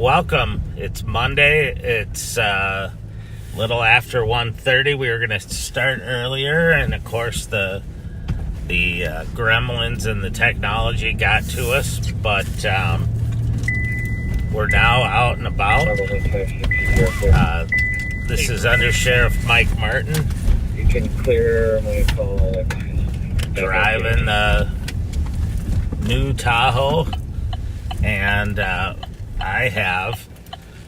welcome. It's Monday. It's little after 1:30. We were going to start earlier, and of course the gremlins and the technology got to us, but we're now out and about. This is Under Sheriff Mike Martin. You can clear my call. Driving the new Tahoe, and I have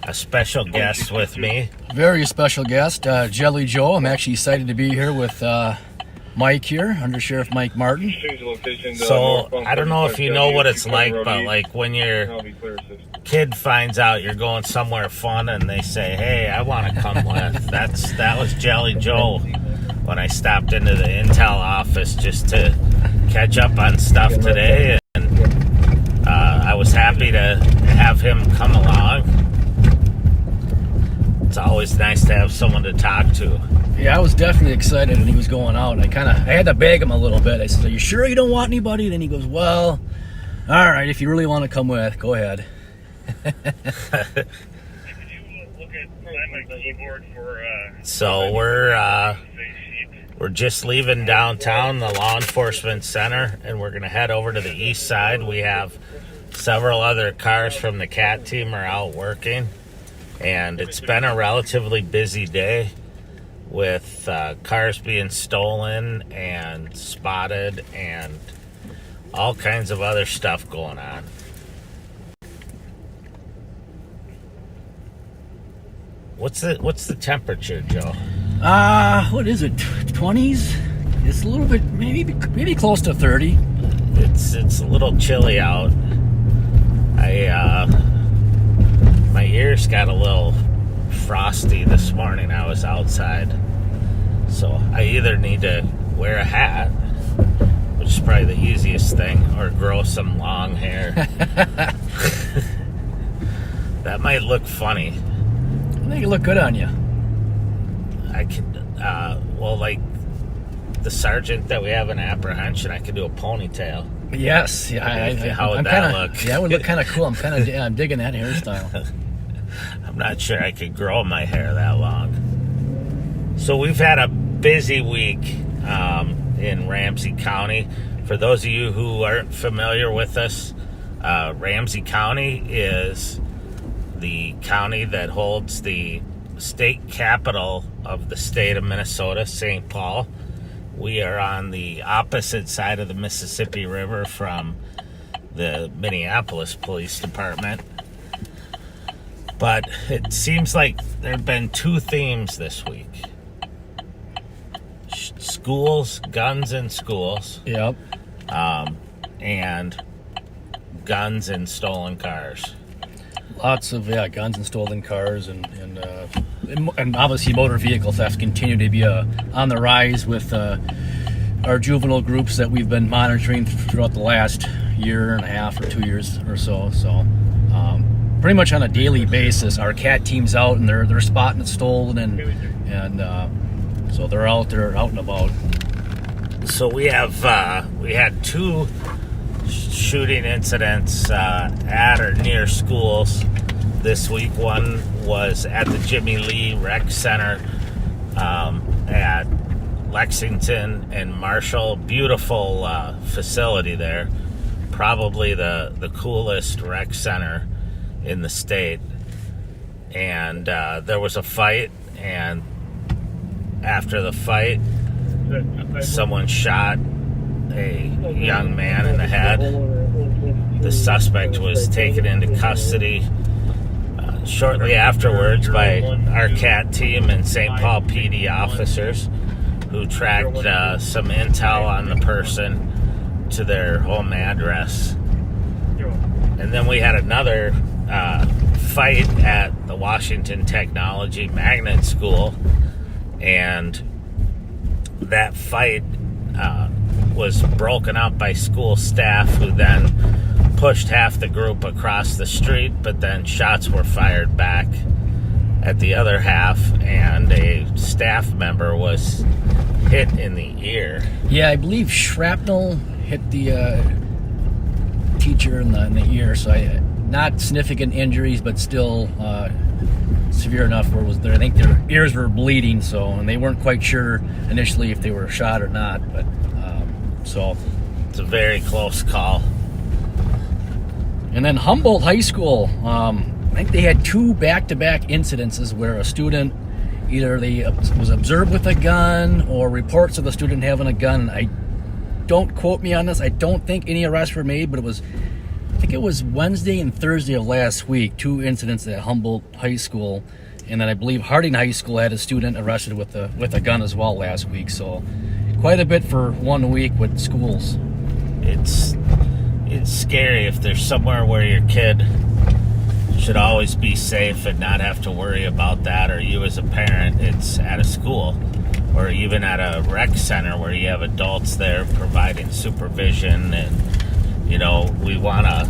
a special guest with me. Very special guest, Jelly Joe. I'm actually excited to be here with Mike here, Under Sheriff Mike Martin. So I don't know if you know what it's like, but like when your kid finds out you're going somewhere fun and they say, "Hey, I want to come with." That was Jelly Joe when I stopped into the Intel office just to catch up on stuff today, and I was happy to have him come along. It's always nice to have someone to talk to. Yeah, I was definitely excited when he was going out. I had to beg him a little bit. I said, "Are you sure you don't want anybody?" And then he goes, "Well, all right, if you really want to come with, go ahead." So we're just leaving downtown, the law enforcement center, and we're going to head over to the east side. We have several other cars from the CAT team are out working, and it's been a relatively busy day with cars being stolen and spotted and all kinds of other stuff going on. What's the temperature, Joe? What is it? 20s? It's a little bit, maybe close to 30. It's a little chilly out. My ears got a little frosty this morning. I was outside, so I either need to wear a hat, which is probably the easiest thing, or grow some long hair. That might look funny. I think it look good on you. I could, like the sergeant that we have in apprehension, I could do a ponytail. Yes, yeah. How would that look? Yeah, it would look kind of cool. I'm digging that hairstyle. I'm not sure I could grow my hair that long. So we've had a busy week in Ramsey County. For those of you who aren't familiar with us, Ramsey County is the county that holds the state capital of the state of Minnesota, St. Paul. We are on the opposite side of the Mississippi River from the Minneapolis Police Department. But it seems like there have been two themes this week. Schools, guns in schools. Yep. And guns and stolen cars. Lots of guns and stolen cars, and obviously motor vehicle thefts continue to be on the rise with our juvenile groups that we've been monitoring throughout the last year and a half or 2 years or so. So pretty much on a daily basis, our CAT team's out and they're spotting it stolen, and so they're out there out and about. So we had two shooting incidents at or near schools this week. One was at the Jimmy Lee Rec Center at Lexington and Marshall. Beautiful facility there. Probably the coolest rec center in the state. And there was a fight, and after the fight, someone shot a young man in the head. The suspect was taken into custody shortly afterwards by our CAT team and St. Paul PD officers, who tracked some intel on the person to their home address. And then we had another fight at the Washington Technology Magnet School, and that fight was broken up by school staff, who then pushed half the group across the street, but then shots were fired back at the other half, and a staff member was hit in the ear. Yeah, I believe shrapnel hit the teacher in the ear, so not significant injuries, but still severe enough where I think their ears were bleeding. So, and they weren't quite sure initially if they were shot or not. But so It's a very close call. And then Humboldt High School, I think they had 2 back-to-back incidences where a student either was observed with a gun or reports of the student having a gun. Don't quote me on this. I don't think any arrests were made, but I think it was Wednesday and Thursday of last week, 2 incidents at Humboldt High School. And then I believe Harding High School had a student arrested with a gun as well last week. So quite a bit for 1 week with schools. It's scary if there's somewhere where your kid should always be safe and not have to worry about that, or you as a parent, it's at a school or even at a rec center where you have adults there providing supervision. And we want to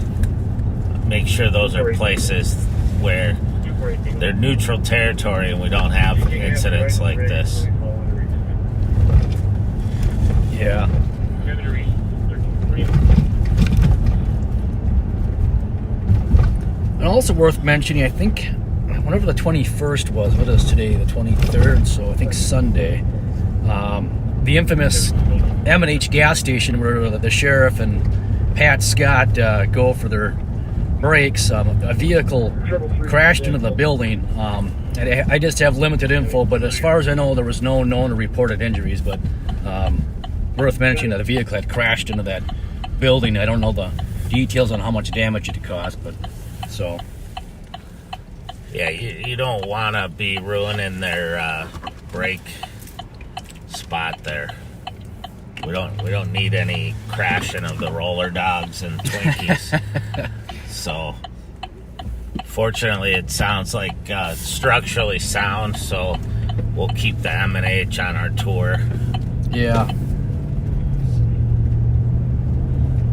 make sure those are places where they're neutral territory and we don't have incidents like this. Yeah. And also worth mentioning, I think, whenever the 21st was, what is today, the 23rd, so I think Sunday, the infamous M&H gas station where the sheriff and Pat Scott go for their breaks, a vehicle crashed into the building. And I just have limited info, but as far as I know, there was no known or reported injuries, but worth mentioning that the vehicle had crashed into that building. I don't know the details on how much damage it caused, but so. Yeah, you don't want to be ruining their break spot there. We don't need any crashing of the roller dogs and Twinkies. So, fortunately, it sounds like structurally sound. So, we'll keep the M&H on our tour. Yeah.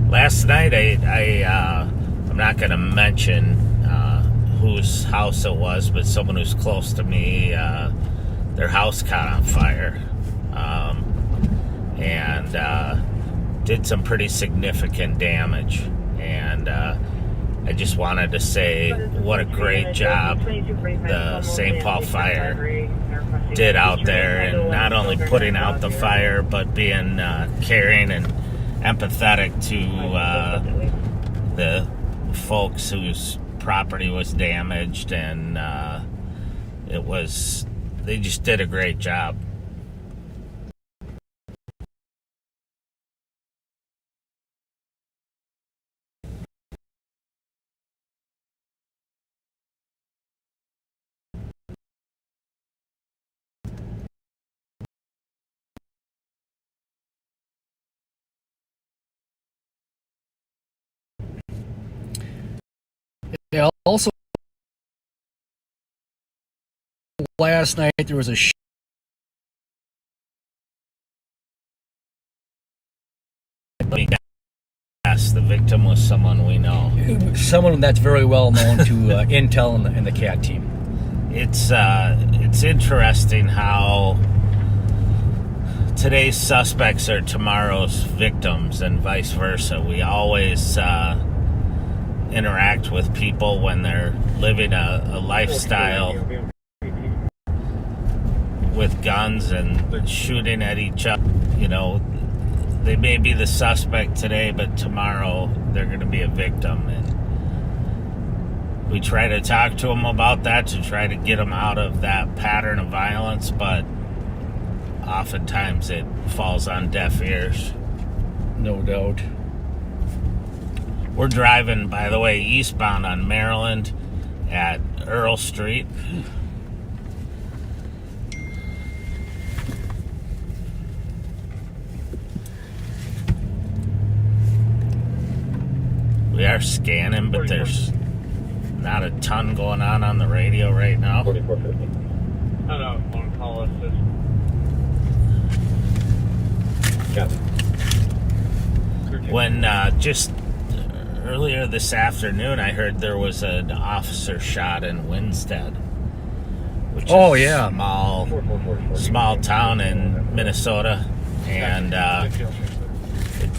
Last night, I'm not going to mention whose house it was, but someone who's close to me, their house caught on fire. And did some pretty significant damage. And I just wanted to say what a great job the St. Paul Fire did out there, and not only putting out the fire, but being caring and empathetic to the folks whose property was damaged, and they just did a great job. Yeah, also last night there was a Yes, the victim was someone we know. someone that's very well known to Intel and the CAT team. It's interesting how today's suspects are tomorrow's victims and vice versa. We always interact with people when they're living a lifestyle with guns and shooting at each other. They may be the suspect today, but tomorrow they're going to be a victim. And we try to talk to them about that to try to get them out of that pattern of violence, but oftentimes it falls on deaf ears. No doubt. We're driving, by the way, eastbound on Maryland at Earl Street. We are scanning, but there's not a ton going on the radio right now. 4450. I don't want to call us this. Got it. When just earlier this afternoon, I heard there was an officer shot in Winstead, which is a small town in Minnesota, and it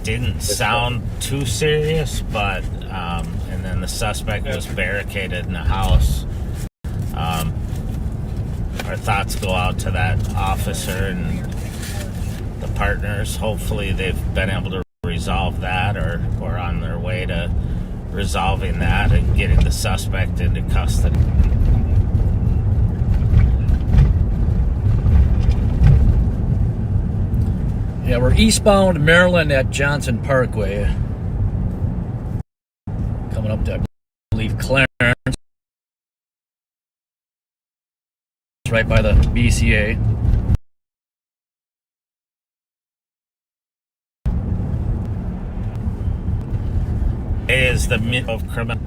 didn't sound too serious, but and and the suspect was barricaded in a house. Our thoughts go out to that officer and the partners. Hopefully they've been able to resolve that or on their way to resolving that and getting the suspect into custody. Yeah, we're eastbound Maryland at Johnson Parkway. Coming up to, I believe, Clarence. Right by the BCA. Is the middle of criminal.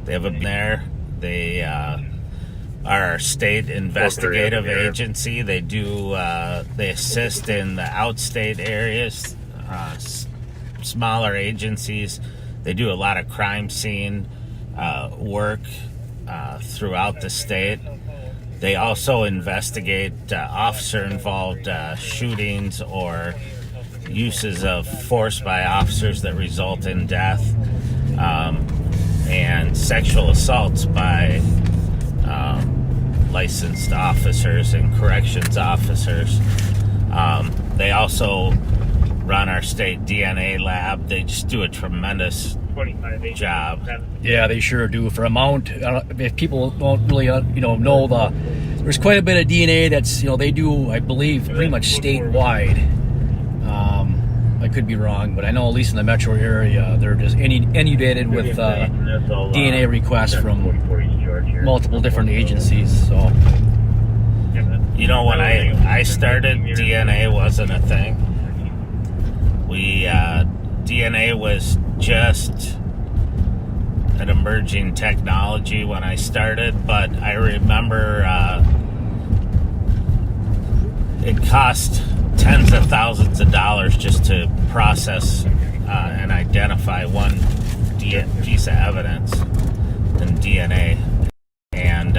They have a there. They are our state investigative agency. They do. They assist in the outstate areas, smaller agencies. They do a lot of crime scene work throughout the state. They also investigate officer-involved shootings or uses of force by officers that result in death, and sexual assaults by licensed officers and corrections officers. They also run our state DNA lab. They just do a tremendous job. Yeah, they sure do. For amount, if people don't really, know there's quite a bit of DNA that's, they do, I believe, pretty much statewide. I could be wrong, but I know at least in the metro area, they're just inundated with DNA requests from multiple different agencies. So, when I started, DNA wasn't a thing. DNA was just an emerging technology when I started, but I remember it cost tens of thousands of dollars just to process and identify one piece of evidence in DNA. And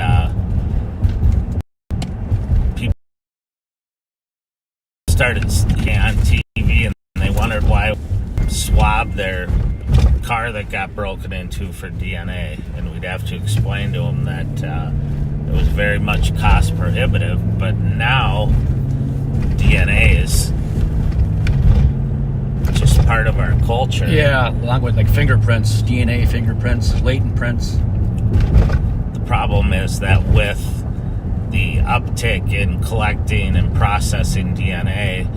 people started on TV and they wondered why swab their car that got broken into for DNA, and we'd have to explain to them that it was very much cost prohibitive. But now DNA is just part of our culture. Yeah, along with like fingerprints, DNA fingerprints, latent prints. The problem is that with the uptick in collecting and processing DNA,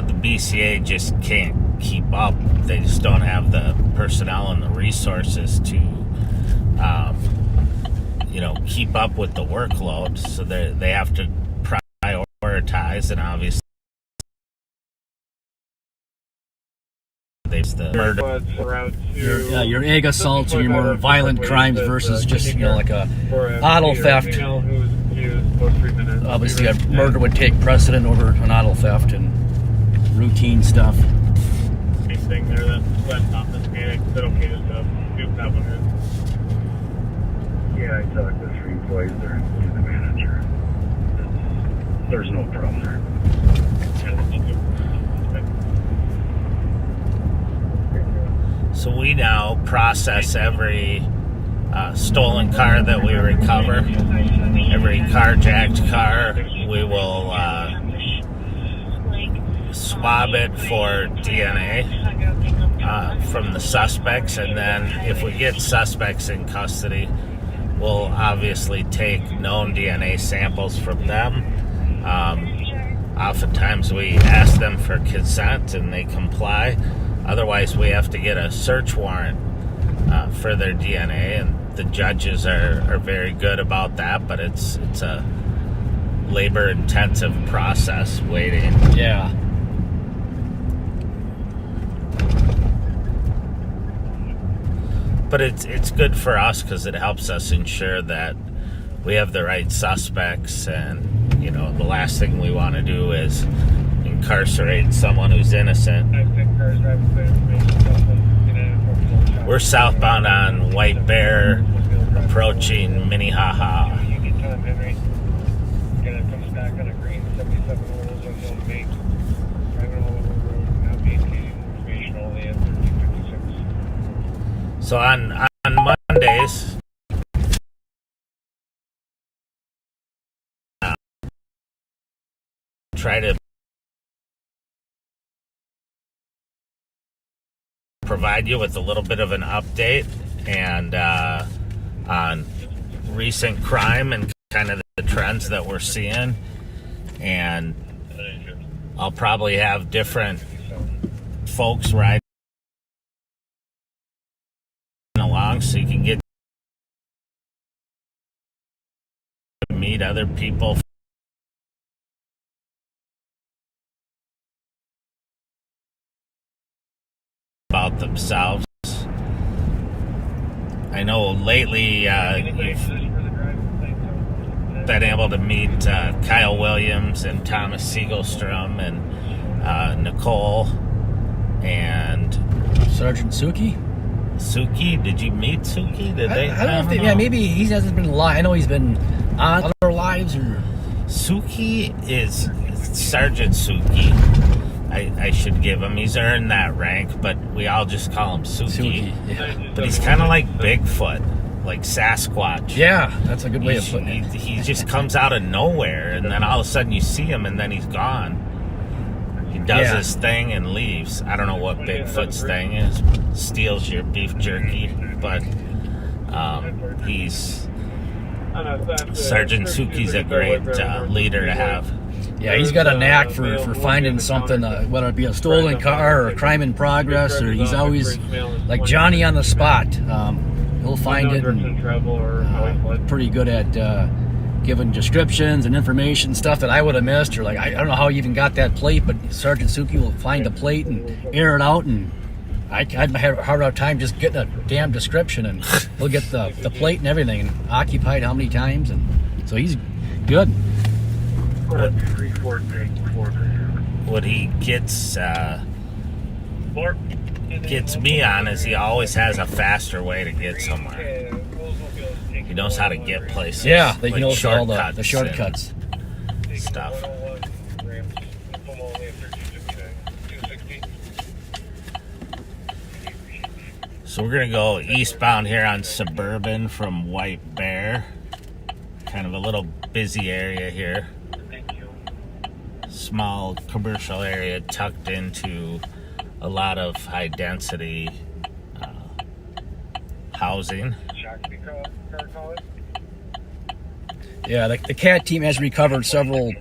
the BCA just can't keep up. They just don't have the personnel and the resources to keep up with the workload, so they have to prioritize, and obviously the murder, your egg assaults or your more violent crimes versus just like a auto theft. Obviously a murder would take precedent over an auto theft and routine stuff. Thing there that's not this panic. Is that okay to scoop that one in? Yeah, I talked to 3 employees there, including the manager. There's no problem there. So we now process every stolen car that we recover, every carjacked car. We will swab it for DNA from the suspects, and then if we get suspects in custody, we'll obviously take known DNA samples from them. Oftentimes we ask them for consent and they comply. Otherwise we have to get a search warrant for their DNA, and the judges are very good about that, but it's a labor intensive process waiting. Yeah. But it's good for us because it helps us ensure that we have the right suspects, and the last thing we want to do is incarcerate someone who's innocent. We're southbound on White Bear, approaching Minnehaha. So on Monday try to provide you with a little bit of an update and on recent crime and kind of the trends that we're seeing. And I'll probably have different folks riding along so you can get to meet other people about themselves. I know lately you've been able to meet Kyle Williams and Thomas Siegelstrom and Nicole and Sergeant Suki. Suki. Did you meet Suki? Did they? I don't know if yeah, maybe he hasn't been live. I know he's been on other lives or. Suki is Sergeant Suki. I should give him. He's earned that rank, but we all just call him Suki. Yeah. But he's kind of like Bigfoot, like Sasquatch. Yeah, that's a good way of putting it. He just comes out of nowhere, and then all of a sudden you see him, and then he's gone. He does his thing and leaves. I don't know what Bigfoot's thing is. Steals your beef jerky, but he's Sergeant Suki's a great leader to have. Yeah, he's got a knack for finding something, whether it be a stolen car or a crime in progress, or he's always like Johnny on the spot. He'll find it and pretty good at giving descriptions and information, stuff that I would have missed, or like I don't know how he even got that plate, but Sergeant Suki will find the plate and air it out, and I'd have a hard time just getting a damn description, and he'll get the plate and everything, and occupied how many times, and so he's good. What he gets me on is he always has a faster way to get somewhere. He knows how to get places. Yeah, he like knows all the shortcuts. Stuff. So we're gonna go eastbound here on Suburban from White Bear. Kind of a little busy area here. Small commercial area tucked into a lot of high density housing. Yeah, the CAT team has recovered several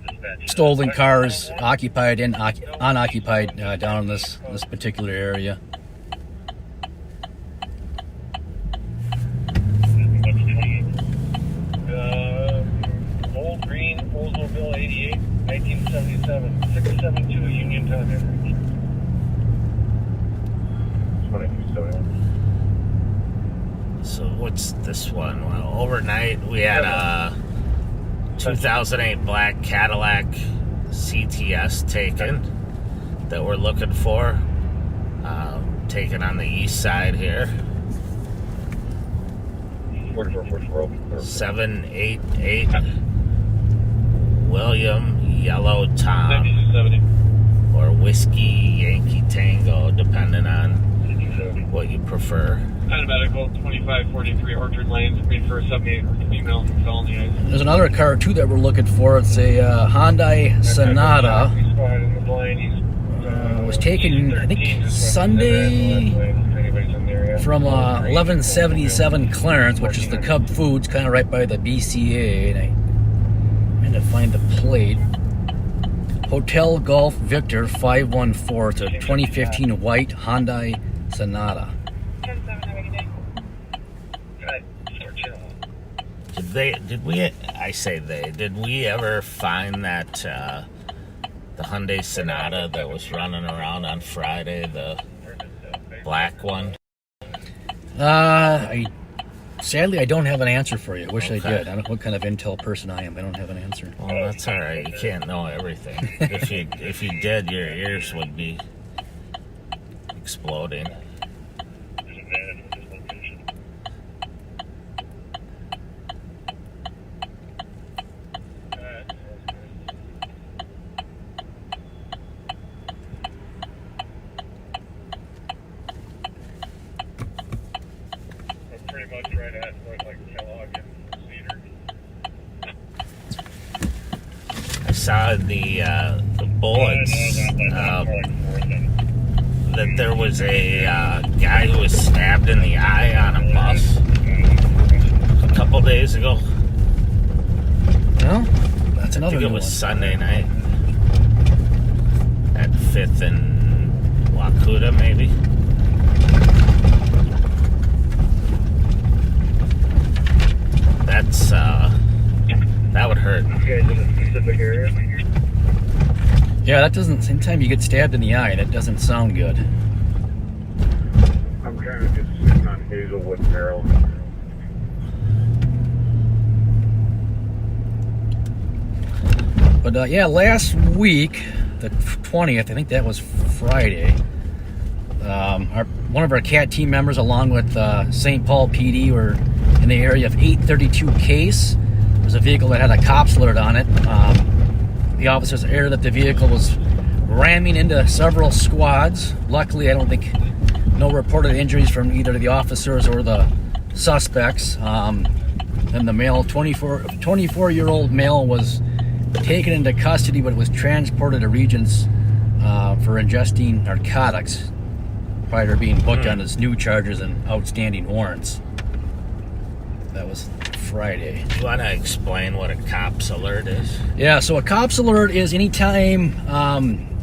stolen cars, occupied and unoccupied, down in this particular area. Old Green, Oldsmobile 88, 1977, 672 Union Ton average. 2271. So what's this one? Well, overnight we had a 2008 black Cadillac CTS taken that we're looking for. Taken on the east side here. 788 William Yellow Tom or Whiskey Yankee Tango, depending on what you prefer. Medical 2543 Orchard Lane, screen for a 78 female felony. There's another car too that we're looking for. It's a Hyundai Sonata. Was taken, I think, Sunday from 1177 Clarence, which is the Cub Foods, kind of right by the BCA. And I had to find the plate. Hotel Golf Victor 514. It's a 2015 white Hyundai Sonata. Did we ever find that the Hyundai Sonata that was running around on Friday, the black one? Sadly, I don't have an answer for you. I wish I Okay. did. I don't know what kind of intel person I am. I don't have an answer. Well, that's all right. You can't know everything. If you did, your ears would be exploding. Pretty much right at like Kellogg and Cedar. saw in the bullets that there was a guy who was stabbed in the eye on a bus a couple days ago. Well, that's I another think new it was one. Sunday night at 5th and Wakuta, maybe. That's that would hurt. You guys in a specific area? Yeah, that doesn't. Same time you get stabbed in the eye, that doesn't sound good. I'm kind of just sitting on Hazelwood Barrel. But yeah, last week, the 20th, I think that was Friday. One of our CAT team members, along with St. Paul PD, were in the area of 832 Case. There was a vehicle that had a cops alert on it. The officers aired that the vehicle was ramming into several squads. Luckily, I don't think no reported injuries from either the officers or the suspects. And the male, 24-year-old male, was taken into custody, but was transported to Regents for ingesting narcotics prior to being booked on his new charges and outstanding warrants. That was Friday. You want to explain what a cops alert is? Yeah, so a cops alert is anytime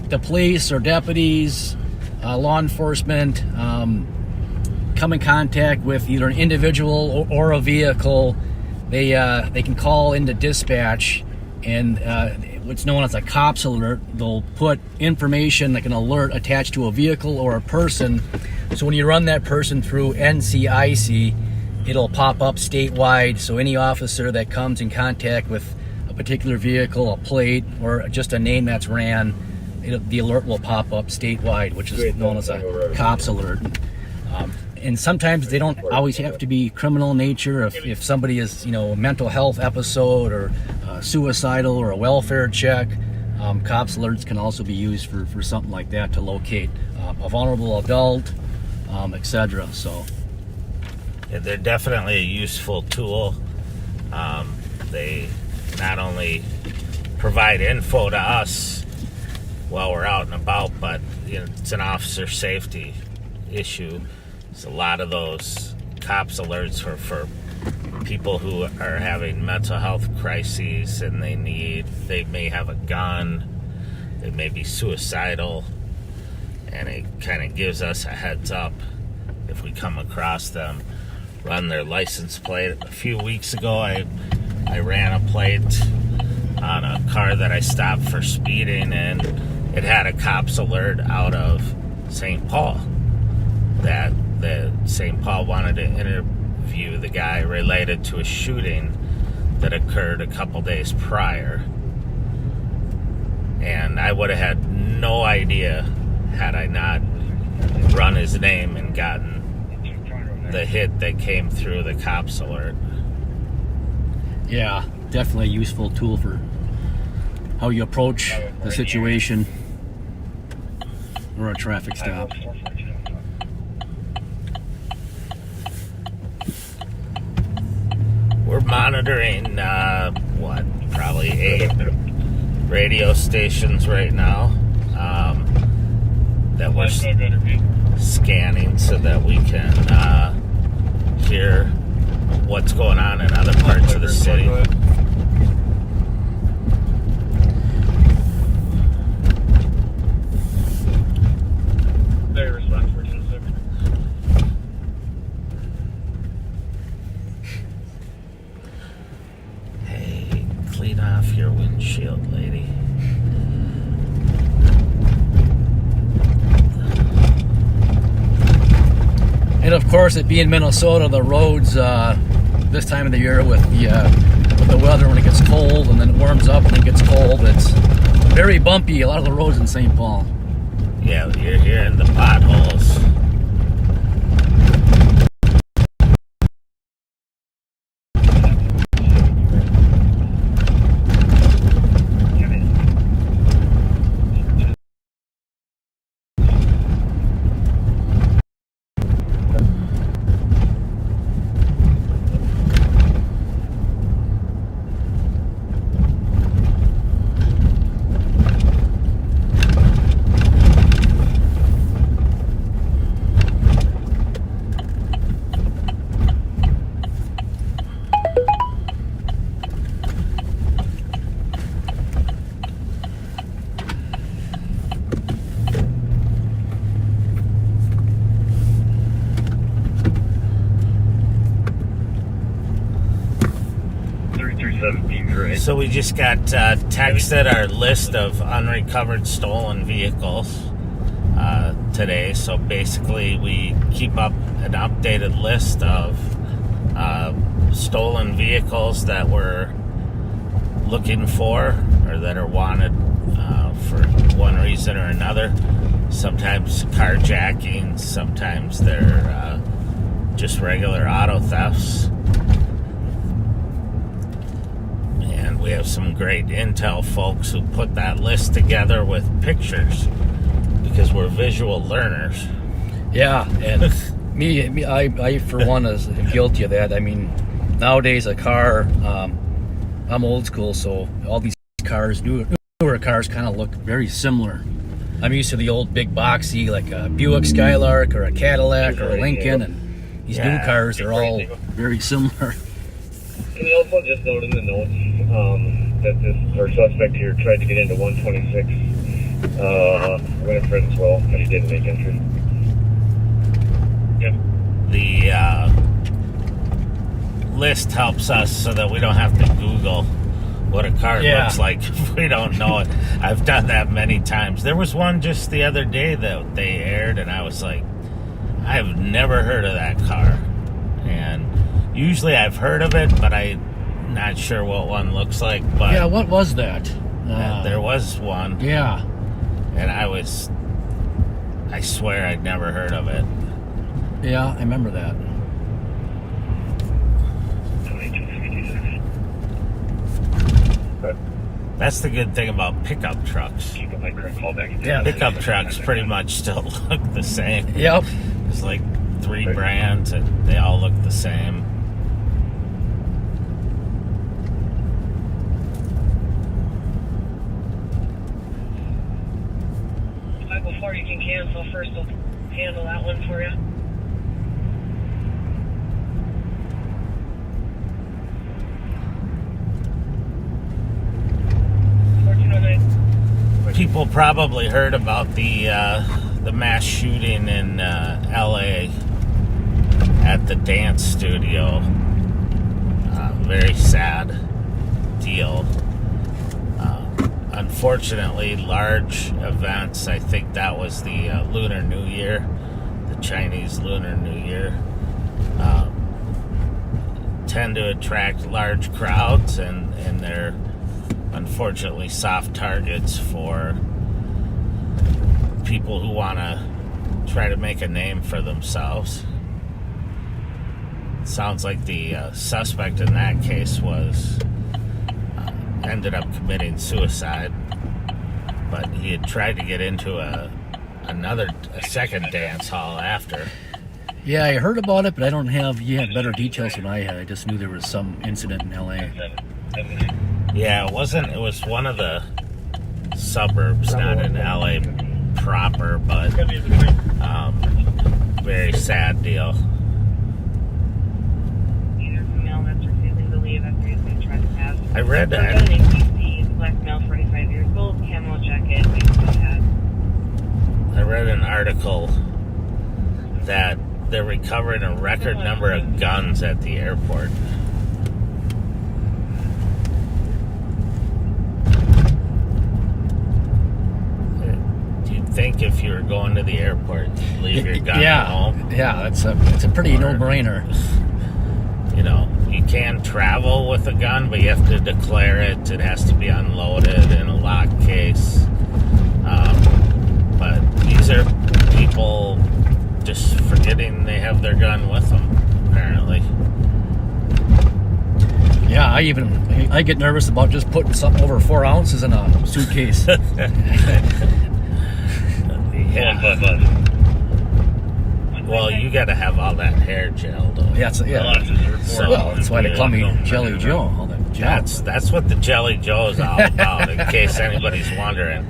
the police or deputies, law enforcement come in contact with either an individual or a vehicle, they can call into dispatch, and what's known as a cops alert. They'll put information like an alert attached to a vehicle or a person. So when you run that person through NCIC, it'll pop up statewide. So any officer that comes in contact with a particular vehicle, a plate, or just a name that's ran, the alert will pop up statewide, which is known as a cops alert. And sometimes they don't always have to be criminal in nature. If somebody is, a mental health episode or suicidal or a welfare check, cops alerts can also be used for something like that, to locate a vulnerable adult, etc. So Yeah, they're definitely a useful tool. They not only provide info to us while we're out and about, but it's an officer safety issue. So a lot of those cops alerts are for people who are having mental health crises, and they may have a gun, they may be suicidal, and it kind of gives us a heads up if we come across them. Run their license plate. A few weeks ago, I ran a plate on a car that I stopped for speeding, and it had a cops alert out of St. Paul that the St. Paul wanted to interview the guy related to a shooting that occurred a couple days prior. And I would have had no idea had I not run his name and gotten the hit that came through the cops alert. yeah, definitely a useful tool for how you approach the situation or a traffic stop. We're monitoring, probably 8 radio stations right now that we're scanning so that we can hear what's going on in other parts of the city. Very respectful. Hey, clean off your windshield, lady. And of course, it being Minnesota, the roads this time of the year with the weather, when it gets cold and then it warms up and then it gets cold, it's very bumpy. A lot of the roads in St. Paul. Yeah, you're hearing the potholes. 17, right? So we just got texted our list of unrecovered stolen vehicles today. So basically, we keep up an updated list of stolen vehicles that we're looking for or that are wanted for one reason or another. Sometimes carjacking, sometimes they're just regular auto thefts. And we have some great intel folks who put that list together with pictures because we're visual learners. Yeah, and I for one is guilty of that. I mean, nowadays a car, I'm old school, so all these cars, newer cars, kind of look very similar. I'm used to the old big boxy, like a Buick Skylark or a Cadillac or a Lincoln, and these new cars, they're all very similar. Can you also just note in the notes that our suspect here tried to get into 126 Winifred as well, but he didn't make entry. Yep. The list helps us so that we don't have to Google what a car looks like if we don't know it. I've done that many times. There was one just the other day that they aired, and I was like, I've never heard of that car. And usually I've heard of it, but I'm not sure what one looks like. But Yeah, what was that? there was one, Yeah. and I swear I'd never heard of it. Yeah, I remember that. 2266. That's the good thing about pickup trucks. Keep it like call back. Yeah. Pickup trucks pretty much still look the same. Yep. There's like 3 brands, and they all look the same. 504, you can cancel first. We'll handle that one for you. People probably heard about the mass shooting in L.A. at the dance studio. Very sad deal. Unfortunately, large events. I think that was the Lunar New Year, the Chinese Lunar New Year. Tend to attract large crowds, and they're unfortunately soft targets for people who want to try to make a name for themselves. Sounds like the suspect in that case was ended up committing suicide, but he had tried to get into a second dance hall after. Yeah, I heard about it, but I don't have. You had better details than I had. I just knew there was some incident in L.A. Yeah, it wasn't. It was one of the suburbs, not in LA proper, but very sad deal. Either female that's refusing to leave after he's been trespassed. I read that. Got an APC, black male, 45 years old, camo jacket, baseball hat. I read an article that they're recovering a record number of guns at the airport. Think if you were going to the airport, you'd leave your gun at home. Yeah, it's a pretty no-brainer. You know, you can travel with a gun, but you have to declare it. It has to be unloaded in a locked case. But these are people just forgetting they have their gun with them, apparently. Yeah, I get nervous about just putting something over 4 ounces in a suitcase. Yeah. Well, you got to have all that hair gel, though. Yeah, so that's why they call me Jelly Joe. All that gel. That's what the Jelly Joe is all about. In case anybody's wondering,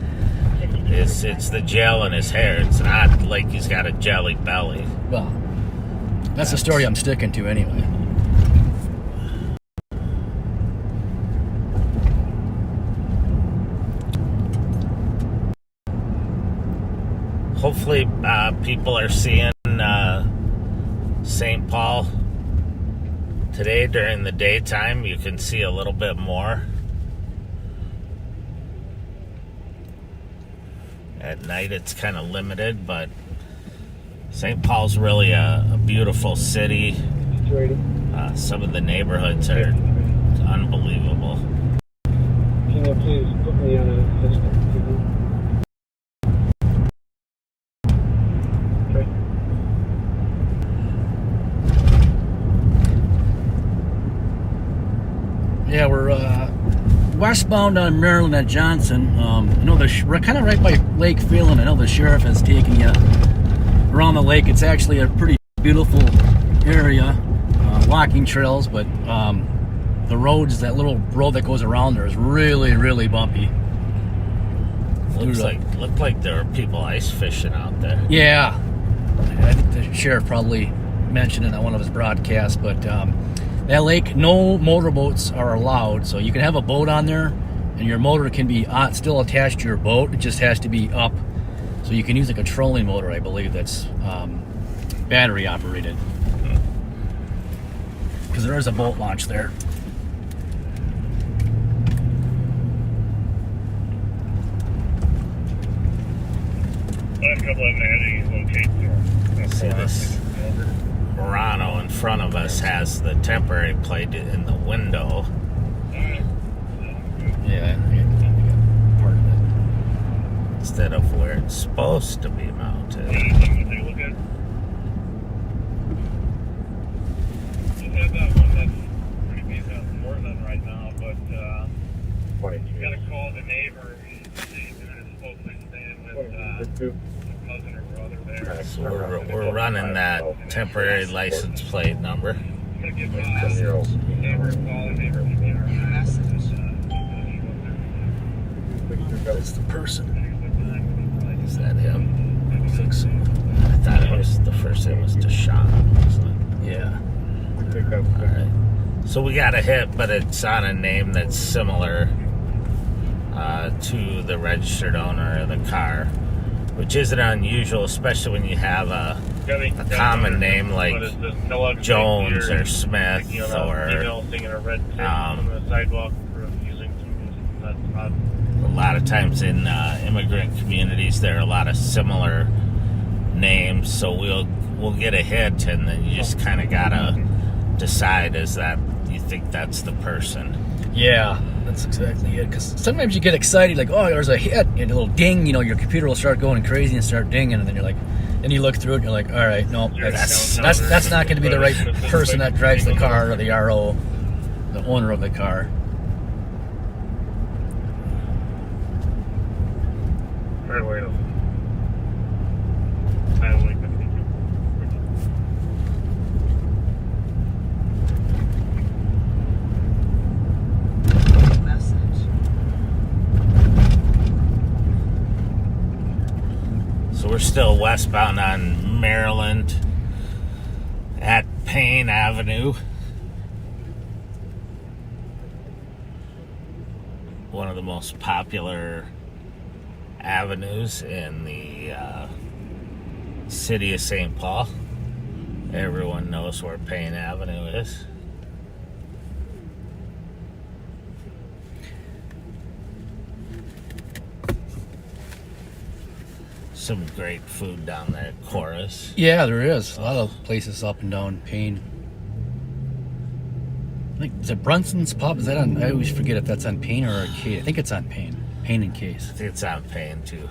it's the gel in his hair. It's not like he's got a jelly belly. Well, that's the story I'm sticking to anyway. Hopefully, people are seeing St. Paul Today, during the daytime, you can see a little bit more. At night, it's kind of limited, but St. Paul's really a beautiful city. Some of the neighborhoods are unbelievable. Can you please put me on a system? Okay. Yeah, we're westbound on Maryland at Johnson. I know we're kind of right by Lake Phelan. I know the sheriff has taken you around the lake. It's actually a pretty beautiful area, walking trails, but the roads, that little road that goes around there is really, really bumpy. Looked like there were people ice fishing out there. Yeah, I think the sheriff probably mentioned it on one of his broadcasts, but that lake, no motorboats are allowed, so you can have a boat on there, and your motor can be still attached to your boat. It just has to be up, so you can use like a trolling motor, I believe, that's battery operated. Because there is a boat launch there. Last couple of them had any locations. See this Murano in front of us has the temporary plate in the window. Yeah, part of it. Instead of where it's supposed to be mounted. Anything to take a look at? Just have that one that's pretty based out of Portland right now, but you gotta call the neighbor. He's supposedly staying with a cousin or brother there. So we're running that temporary license plate number. Gotta give neighbor a call, neighbor can get our That's the person. Is that him? I think so. I thought it was the first name was Deshaun. Yeah. Alright. So we got a hit, but it's on a name that's similar to the registered owner of the car, which isn't unusual, especially when you have a common name like Jones or Smith or on the sidewalk refusing to. a lot of times in immigrant communities there are a lot of similar names, so we'll get a hit and then you just kind of gotta decide is that you think that's the person. Yeah, that's exactly it. Because sometimes you get excited, like, oh, there's a hit, and a little ding, your computer will start going crazy and start dinging, and then you're like, then you look through it, and you're like, all right, no, that's not going to be the right person that drives the car or the RO, the owner of the car. Right away. So we're still westbound on Maryland at Payne Avenue. One of the most popular avenues in the city of St. Paul. Everyone knows where Payne Avenue is. Some great food down there at Chorus. Yeah, there is. A lot of places up and down Payne. I think, is it Brunson's Pub? Is that on? I always forget if that's on Payne or Arcade. I think it's on Payne. Payne and Case. I think it's on Payne too.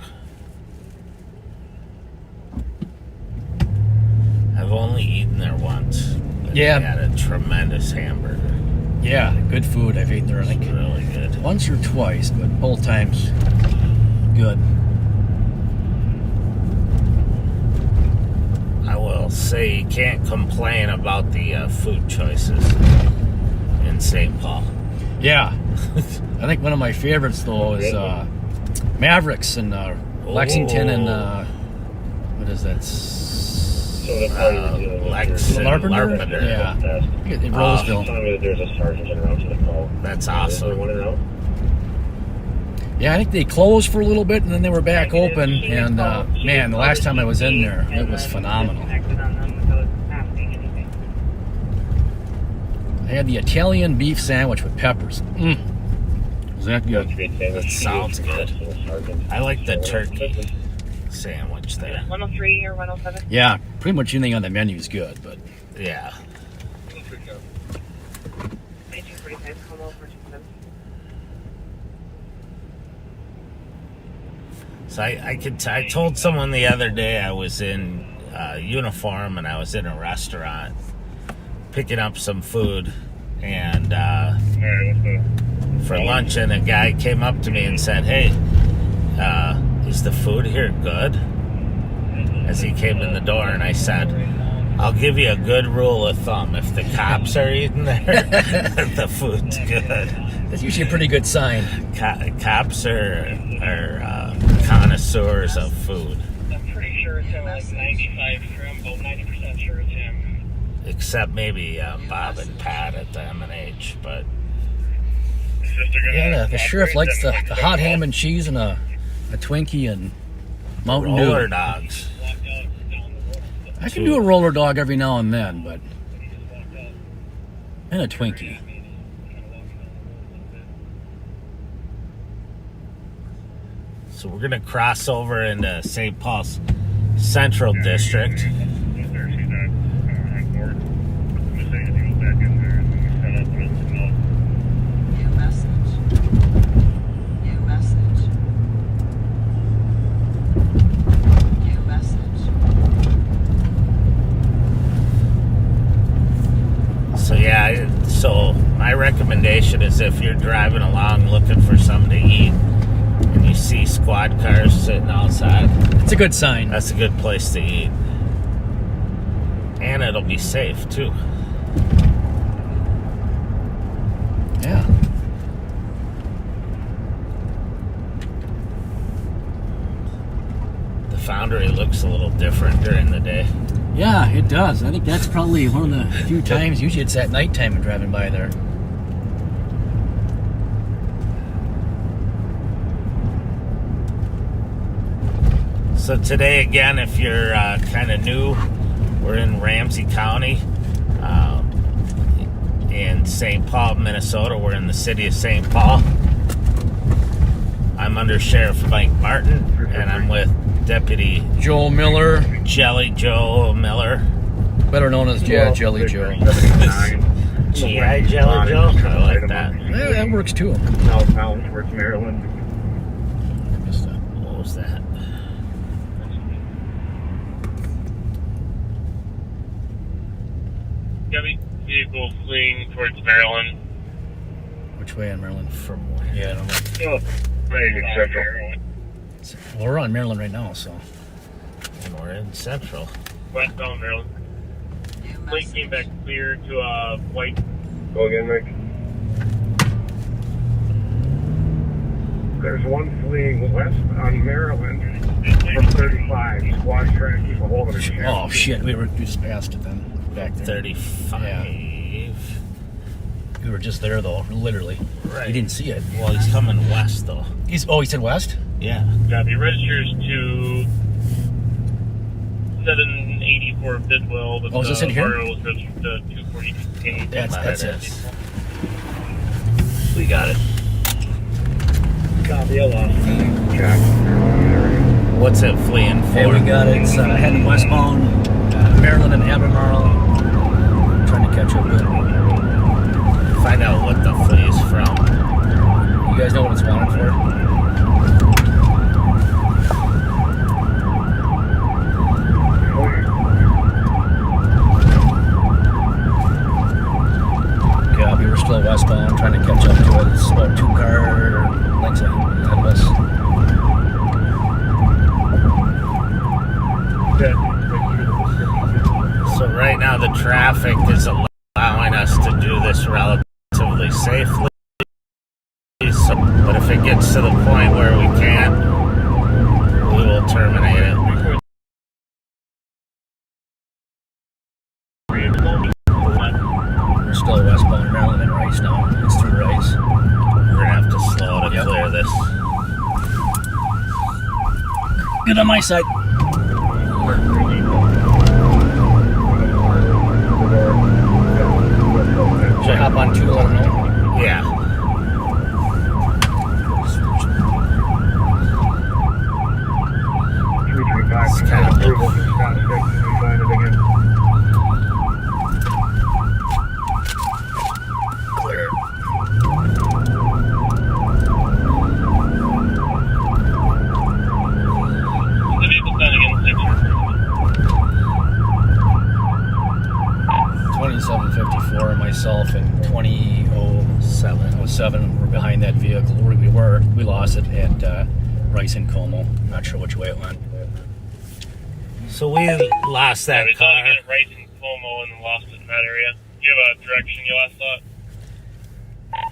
I've only eaten there once. Yeah. They had a tremendous hamburger. Yeah, good food. I've eaten there, I think, It's really good. once or twice, but both times good. I will say you can't complain about the food choices in St. Paul. Yeah. I think one of my favorites, though, is Mavericks in Lexington and, what is that? Lex and Larpenteur. Yeah. I think in Roseville. Telling me that there's a sergeant en route to the call. That's Is there awesome. one in route? Yeah, I think they closed for a little bit and then they were back open. And man, the last time I was in there, it was phenomenal. Connected on them without asking anything. I had the Italian beef sandwich with peppers. Was that good? That sounds good. I like the turkey sandwich there. 103 or 107? Yeah, pretty much anything on the menu is good, but Yeah. 1945 Como for 27. So I told someone the other day I was in uniform and I was in a restaurant picking up some food, and for lunch, and a guy came up to me and said, "Hey, is the food here good?" As he came in the door, and I said, "I'll give you a good rule of thumb. If the cops are eating there, the food's good." that's usually a pretty good sign. Cops are connoisseurs of food. I'm pretty sure it's like 95 trim, about 90% sure it's him. Except maybe Bob and Pat at the M&H, but Yeah, the sheriff likes the hot ham and cheese and a Twinkie and Mountain roller Dew. dogs. I can do a roller dog every now and then, but and a Twinkie. So we're gonna cross over into St. Paul's Central District. New message. New message. New message. So yeah, so my recommendation is if you're driving along looking for something to eat and you see squad cars sitting outside, It's a good sign. that's a good place to eat. And it'll be safe too. Yeah. The Foundry looks a little different during the day. Yeah, it does. I think that's probably one of the few times. Usually it's at nighttime and driving by there. So today, again, if you're kind of new, we're in Ramsey County, in St. Paul, Minnesota. We're in the city of St. Paul. I'm under Sheriff Mike Martin, and I'm with Deputy Joel Miller, Jelly Joe Miller. better known as Jelly Joe. G.I. Jelly Joe? I like that. Yeah, that works too. Southbound towards Maryland. What was that? Chevy vehicle fleeing towards Maryland. Which way on Maryland? From where? Yeah, I don't know. Right, Central. Well, we're on Maryland right now, so. And we're in Central. Westbound Maryland. New Fleet message. came back clear to a white. Go again, Rick. There's one fleeing west on Maryland from 35. Squad trying to keep a hold of it. Oh shit, we just passed it then. Back there. 35. We were just there though, literally. Right. You didn't see it. Well, he's coming west, though. He said west? Yeah. He registers to 784 Bidwell. But Oh, is this in here? Mario was registered to 242. That's it. We got it. Copy, I lost Jack. What's it fleeing for? Yeah, we got it. It's heading westbound, Maryland and Albemarle. Trying to catch up with it. Find out what the flea is from. You guys know what it's wanted for? Yeah, we were still westbound, trying to catch up to it. It's about 2 car lengths ahead of us. So right now the traffic is allowing us to do this relatively safely. So, but if it gets to the point where we can't, we will terminate it. We're still westbound, Maryland and Rice now. It's through Rice. We're gonna have to slow to Yep. clear this. Get on my side. Should I hop on two? Let them know. Yeah. 335. It's kind of- Approval for stop 6. Can we find it again? Clear. The vehicle's done again, 6. 2754, myself, and 2007 were behind that vehicle. Where we were, we lost it at Rice and Como. Not sure which way it went. So we lost that We done car. again at Rice and Como and then lost it in that area. Do you have a direction you last thought?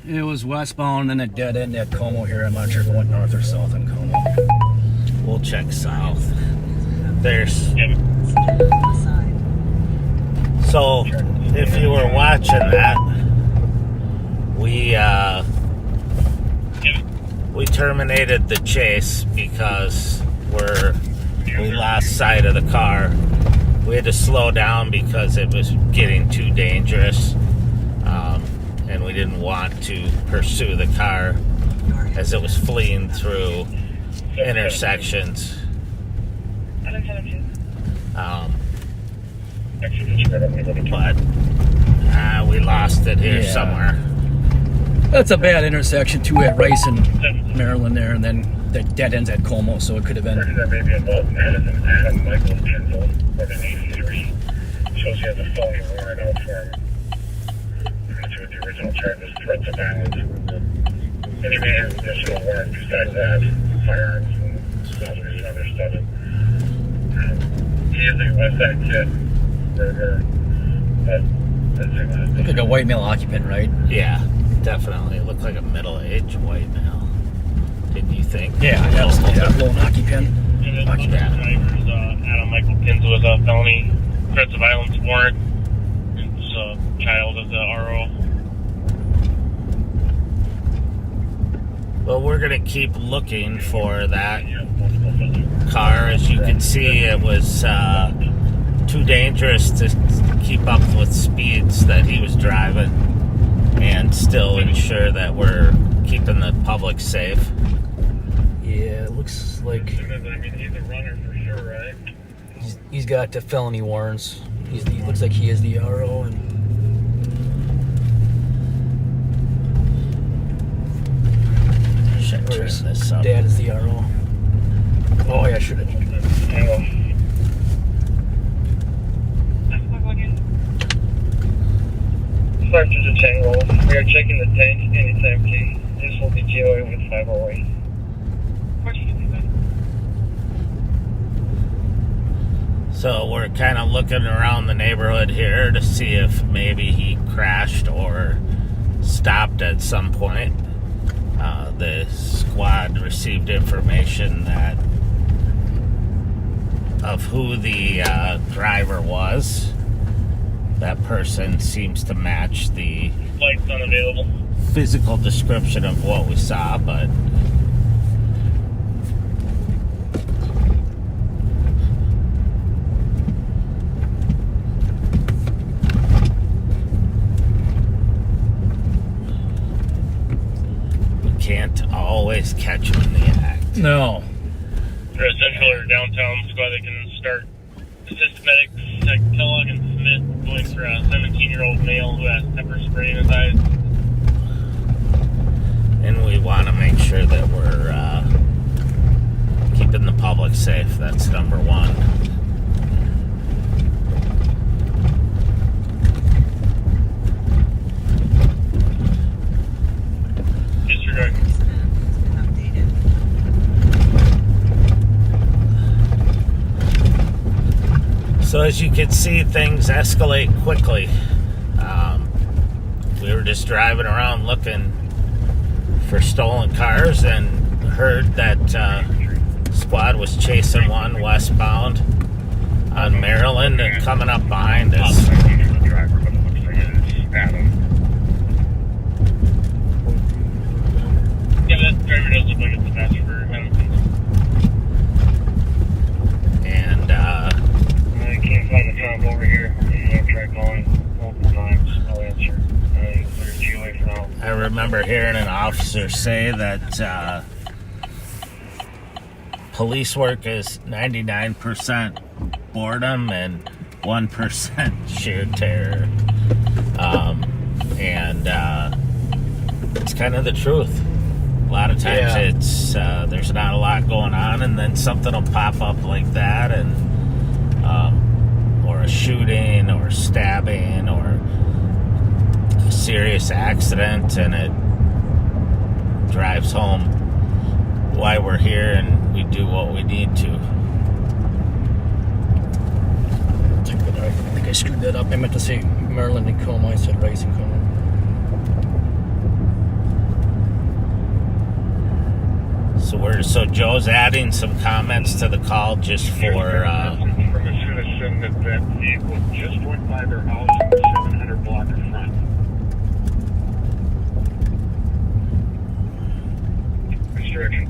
It was westbound and a dead end at Como here. I'm not sure if it went north or south in Como. We'll check south. There's Yeah. Aside. so if you were watching that, we terminated the chase because we lost sight of the car. We had to slow down because it was getting too dangerous, and we didn't want to pursue the car as it was fleeing through intersections. But we lost it here Yeah. somewhere. That's a bad intersection too at Rice and Maryland there, and then the dead ends at Como, so it could have been. That may be involved in Adam Michael Kinsel, with an 83. Shows he has a phony warrant out for him. To the original charges, threats of violence. And he may have additional warrants besides that, firearms and other stuff. He is a West Side kid. Looked like a white male occupant, right? Yeah, definitely. It looked like a middle-aged white male. Didn't you think? Yeah, that was a lone occupant. And then Watch that. drivers, Adam Michael Kinsel with a felony threats of violence warrant. It's a child of the RO. Well, we're gonna keep looking for that car. As you can see, it was too dangerous to keep up with speeds that he was driving, and still ensure that we're keeping the public safe. Yeah, it looks like I mean, he's a runner for sure, right? he's got the felony warrants. He looks like he is the RO, and Should turn this up. Dad is the RO. Oh yeah, I should have. Start to the tango. We are checking the tank and it's empty. This will be GOA with 508. So we're kind of looking around the neighborhood here to see if maybe he crashed or stopped at some point. The squad received information of who the driver was. That person seems to match the Lights unavailable. physical description of what we saw, but we can't always catch him in the act. No. For a central or downtown squad, they can start assist medics like Kellogg and Smith going for a 17-year-old male who has pepper spray in his eyes. And we want to make sure that we're keeping the public safe. That's number one. Disregard. Incident has been updated. So as you can see, things escalate quickly. We were just driving around looking for stolen cars and heard that squad was chasing one westbound on Maryland and coming up behind us. Driver, but it looks like it's Adam. Yeah, that driver does look like it's a match for Hamilton. And I can't find the cop over here. I'm going to try calling multiple times. I'll answer. I remember hearing an officer say that police work is 99% boredom and 1% sheer terror. And it's kind of the truth. A lot of times it's there's not a lot going on, and then something will pop up like that, and or a shooting or stabbing or a serious accident, and it drives home why we're here and we do what we need to. I think I screwed that up. I meant to say Maryland and Como. I said Rice and Como. So Joe's adding some comments to the call just for from a citizen that vehicle just went by their house in the 700 block of front. Restriction.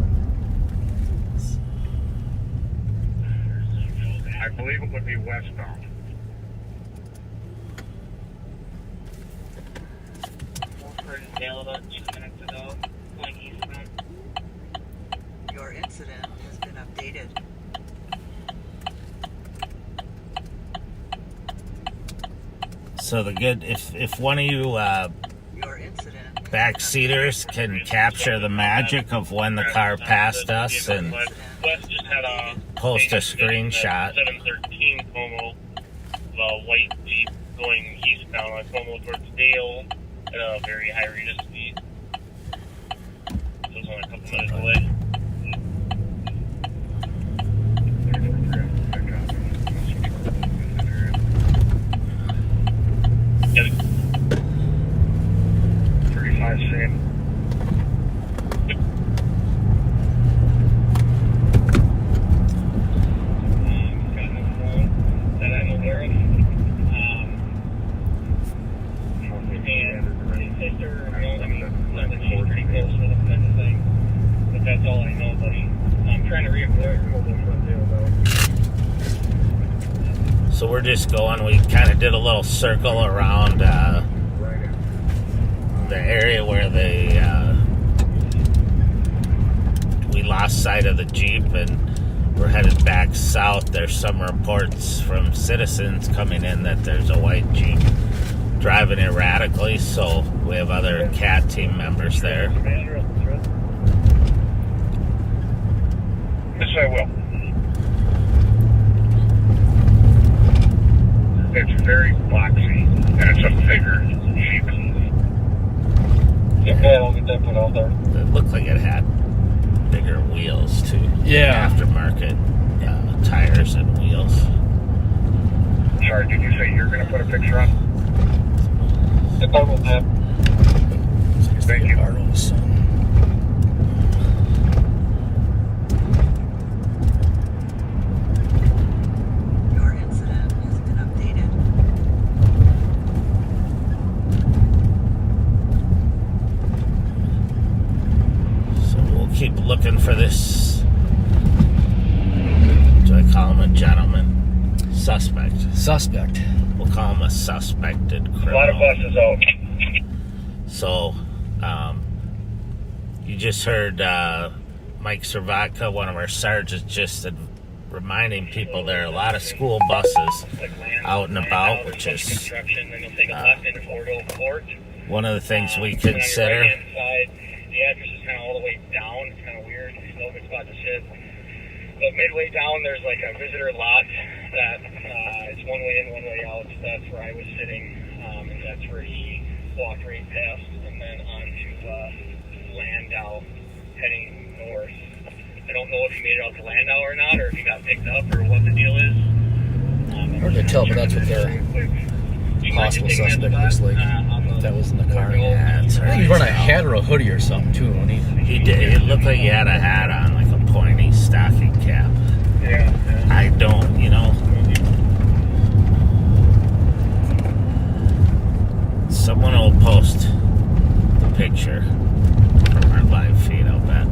I believe it would be westbound. Dale about 2 minutes ago, going eastbound. Your incident has been updated. so the good if one of you Your incident. backseaters can capture the magic of when the car passed us and West just had a post a screenshot. 713 Como, the white Jeep going eastbound on Como towards Dale at a very high rate of speed. So it's only a couple minutes away. Yeah, 35 same. got no phone that I'm aware of. And his sister, I mean, she's pretty close to them kind of thing. But that's all I know, buddy. I'm trying to reapply. So we're just going. We kind of did a little circle around the area where we lost sight of the Jeep, and we're headed back south. There's some reports from citizens coming in that there's a white Jeep driving erratically, so we have other CAT team members there. Yes, I will. It's very boxy, and it's a bigger Jeep. Yeah, I'll get that put out there. It looked like it had bigger wheels too. Yeah. Aftermarket tires and wheels. Sorry, did you say you're going to put a picture on? If I will have. Thank you. Arnold's son. Your incident has been updated. So we'll keep looking for this. Do I call him a gentleman? Suspect. Suspect. We'll call him a suspected A criminal. lot of buses out. So, you just heard Mike Servatka, one of our sergeants, just reminding people there are a lot of school buses out and about, which is Construction, then you'll take a left into Fort Oak Court. one of the things we And on your consider. right-hand side, the address is kind of all the way down. It's kind of weird. It's no good spot to sit. But midway down, there's like a visitor lot that it's one way in, one way out. That's where I was sitting, and that's where he walked right past, and then on to Landau, heading north. I don't know if he made it out to Landau or not, or if he got picked up, or what the deal is. Hard to tell, but that's what their possible suspect looks like. That was in the car. Yeah, that's I think right. he's wearing a hat or a hoodie or something too. And He did. It looked like he had a hat on, like a pointy stocking cap. Yeah. I don't, Someone will post the picture from our live feed, I'll bet.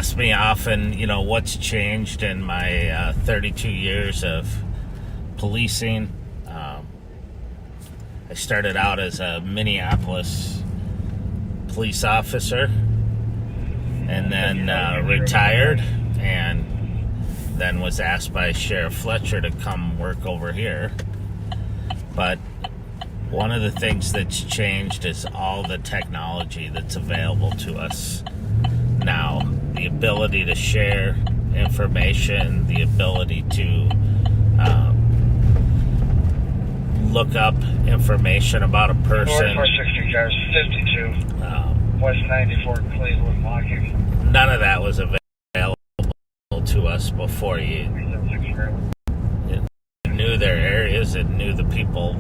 ask me often, what's changed in my 32 years of policing. I started out as a Minneapolis police officer and then retired, and then was asked by Sheriff Fletcher to come work over here. But one of the things that's changed is all the technology that's available to us now. The ability to share information, the ability to look up information about a person. 460 cars, 52, West 94, Cleveland, Locking. None of that was available to us before. You knew their areas and knew the people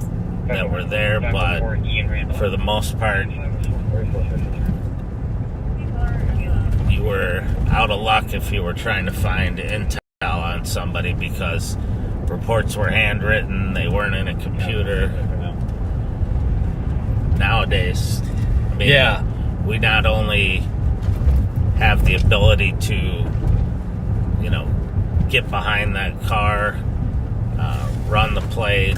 that were there, but for the most part, you were out of luck if you were trying to find intel on somebody, because reports were handwritten, they weren't in a computer. Nowadays, we not only have the ability to, get behind that car, run the plate.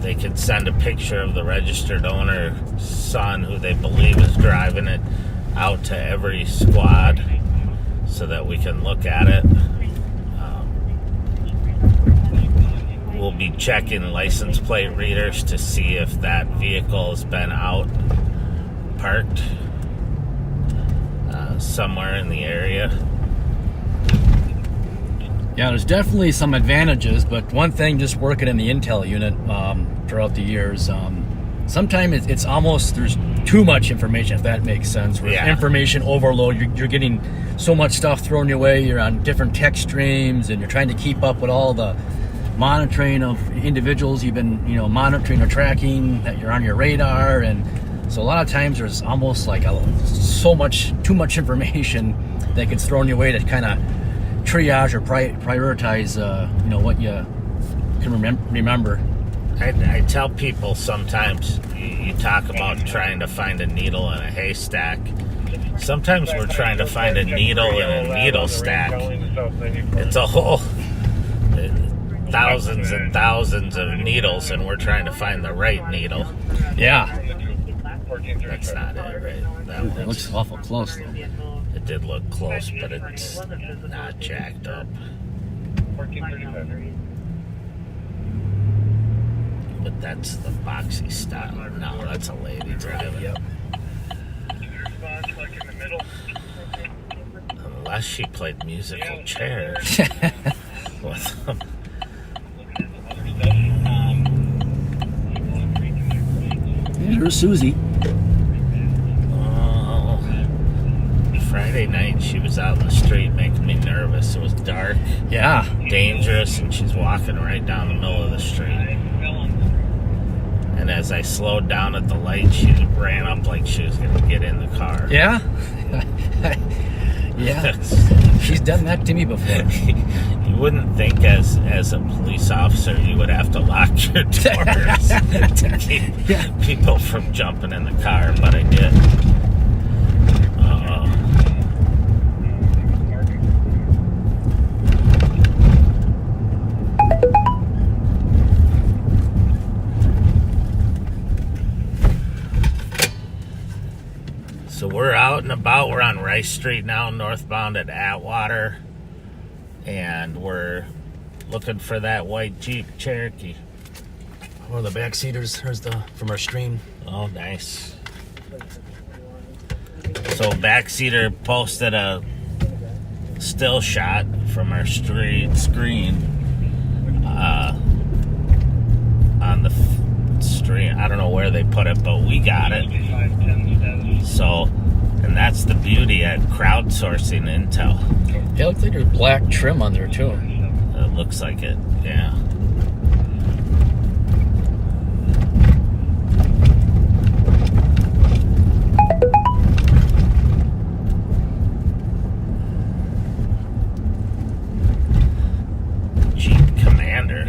They can send a picture of the registered owner's son, who they believe is driving it, out to every squad so that we can look at it. We'll be checking license plate readers to see if that vehicle has been out parked somewhere in the area. Yeah, there's definitely some advantages, but one thing, just working in the intel unit throughout the years, sometimes it's almost, there's too much information, if that makes sense. Yeah. Information overload, you're getting so much stuff thrown your way, you're on different text streams, and you're trying to keep up with all the monitoring of individuals you've been, monitoring or tracking, that you're on your radar. And so a lot of times there's almost like too much information that gets thrown your way to kind of triage or prioritize, what you can remember. I tell people sometimes, you talk about trying to find a needle in a haystack. Sometimes we're trying to find a needle in a needle stack. It's a whole thousands and thousands of needles, and we're trying to find the right needle. Yeah. That's not it, right? It looks awful close, though. It did look close, but it's not jacked up. 1435. But that's the boxy style. No, that's a lady driving. Yep. Response like in the middle. Unless she played musical chairs with them. Here's Susie. Oh, Friday night she was out in the street making me nervous. It was dark, Yeah. dangerous, and she's walking right down the middle of the street. And as I slowed down at the light, she ran up like she was going to get in the car. Yeah. Yeah. She's done that to me before. You wouldn't think as a police officer you would have to lock your doors to keep people from jumping in the car, but I did. So we're out and about. We're on Rice Street now, northbound at Atwater. And we're looking for that white Jeep Cherokee. One of the backseaters, here's from our stream. Oh, nice. So backseater posted a still shot from our screen on the stream. I don't know where they put it, but we got it. So, and that's the beauty at crowdsourcing intel. Yeah, it looks like there's black trim on there too. It looks like it, yeah. Jeep Commander.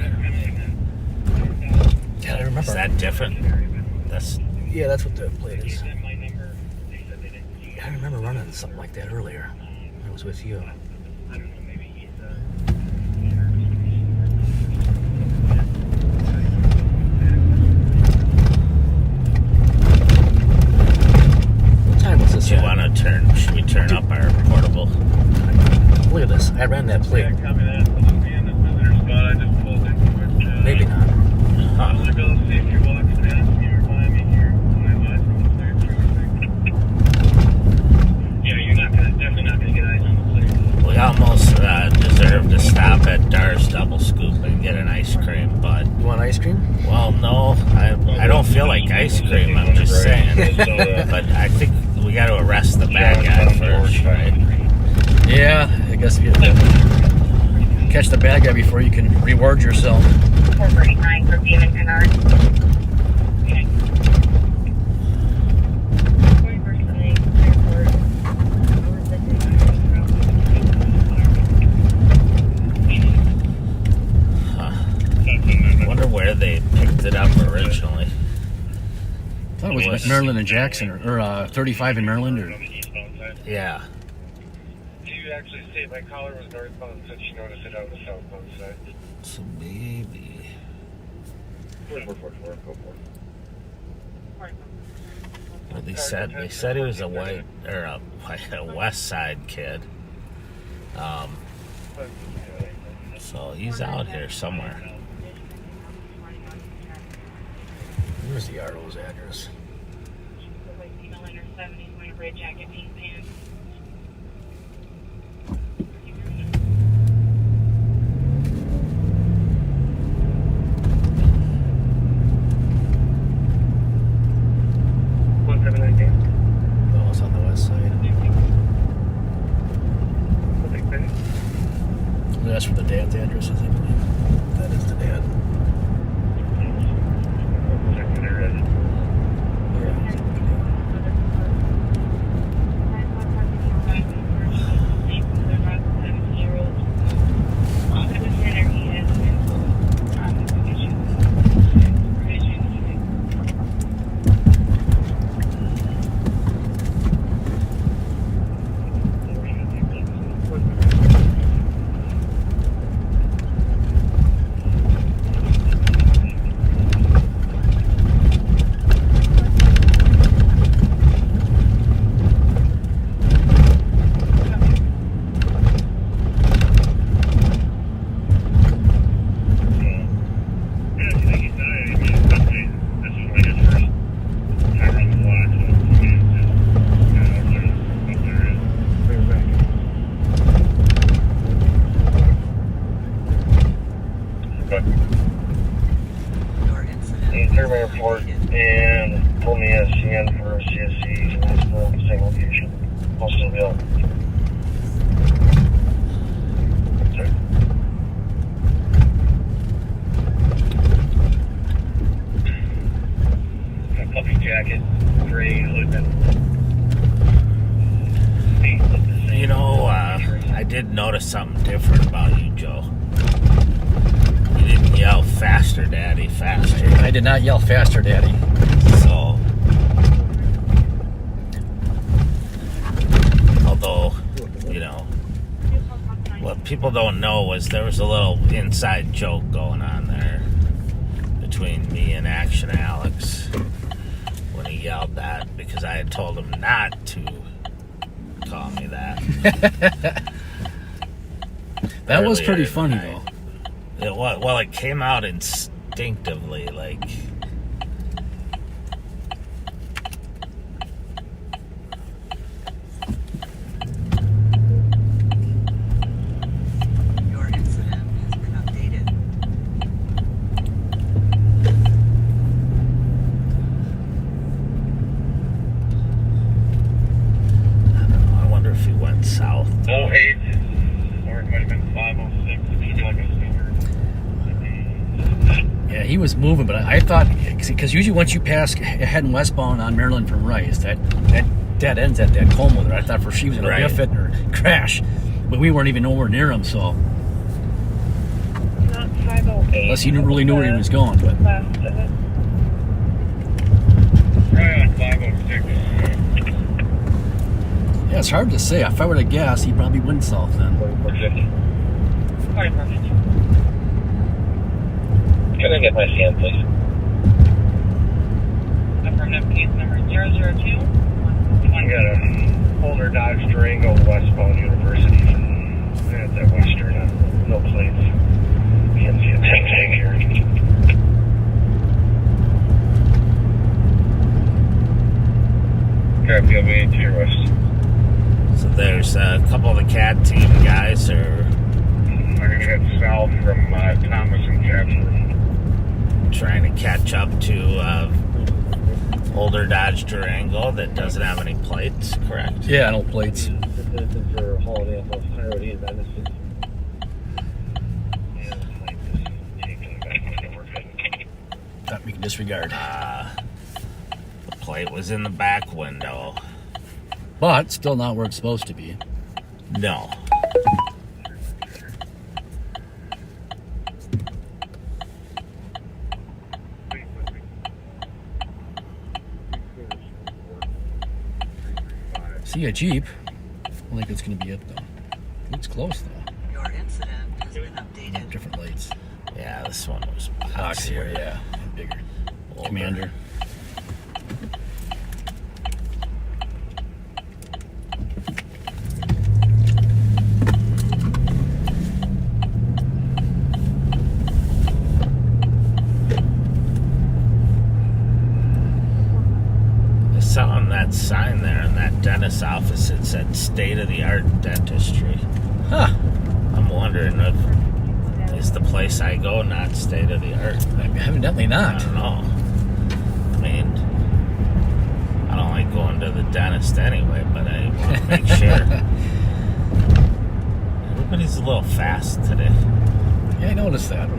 Yeah, I remember. Is that different? Yeah, that's what the plate is. I remember running something like that earlier. It was with you. I don't know, maybe he's What time was this? Do you at? want to turn? Should we turn up our portable? Look at this. I ran that plate. coming in. I'll be in the visitor spot. I just pulled into it. Maybe not. I want to be able to see if you're walking past me or by me here. My eyes on the plate through. Yeah, you're definitely not gonna get eyes on the plate. We almost deserve to stop at Dar's Double Scoop and get an ice cream, but You want ice cream? well, no, I don't feel like ice cream. I'm just saying. But I think we got to arrest the bad guy first, right? Yeah, I guess you catch the bad guy before you can reward yourself. 439 for being in Kennard. Wonder where they picked it up originally. I thought it was Maryland and Jackson, or 35 in Maryland, or On the eastbound side. Yeah. Do you actually see it? My collar was northbound, so she noticed it on the southbound side. So maybe. 4444, go for it. Well, they said he was a white or a West Side kid. So he's out here somewhere. where's the Arlo's address? Red jacket, pink pants. Oh, it's on the west side. That's where the dad's address is, I believe. That is the dad. Your incident. Survey report and told me SCN for CSC, and that's the same location. I'll still be out. Sorry. A puffy jacket, gray hood, You know, I did notice something different about you, Joe. You didn't yell faster, Daddy, faster. I did not yell faster, Daddy. So, although, you know, what people don't know was there was a little inside joke going on there between me and Action Alex when he yelled that, because I had told him not to call me that. That was Earlier pretty in the funny, night. though. It came out instinctively, like. Your incident has been updated. I don't know. I wonder if he went south. 08, or it might have been 506, maybe like a stinger. Yeah, he was moving, but I thought, because usually once you pass heading westbound on Maryland from Rice, that dead ends at that Como there. I thought for she was going to Right. biff it or crash, but we weren't even nowhere near him, so Not 508. unless he really knew where he was going. But Last of it. Right on 506. Yeah, it's hard to say. If I were to guess, he probably went south then. 4450. 4450. Can I get my scan, please? Affirmative, case number 002. I got a older Dodge Durango westbound University. That's at Western, no plates. Can't see a tank here. Copy, I'll be to your west. So there's a couple of the CAD team guys are I'm gonna head south from Thomas and Chatsworth. trying to catch up to older Dodge Durango that doesn't have any plates, correct? Yeah, no plates. Citizen for Holiday off of Highroad and Madison. Yeah, the plate is taken back window. We're good. That we can disregard. The plate was in the back window. But still not where it's supposed to be. No. See a Jeep. I don't think it's going to be it though. It's close though. Your incident has been updated. Different lights. Yeah, this one was Boxier, yeah. Bigger. Older. Commander. I saw on that sign there in that dentist's office, it said state-of-the-art dentistry. Huh. I'm wondering if is the place I go not state-of-the-art? Evidently I not. don't know. I mean, I don't like going to the dentist anyway, but I want to make sure. Everybody's a little fast today. Yeah, I noticed that.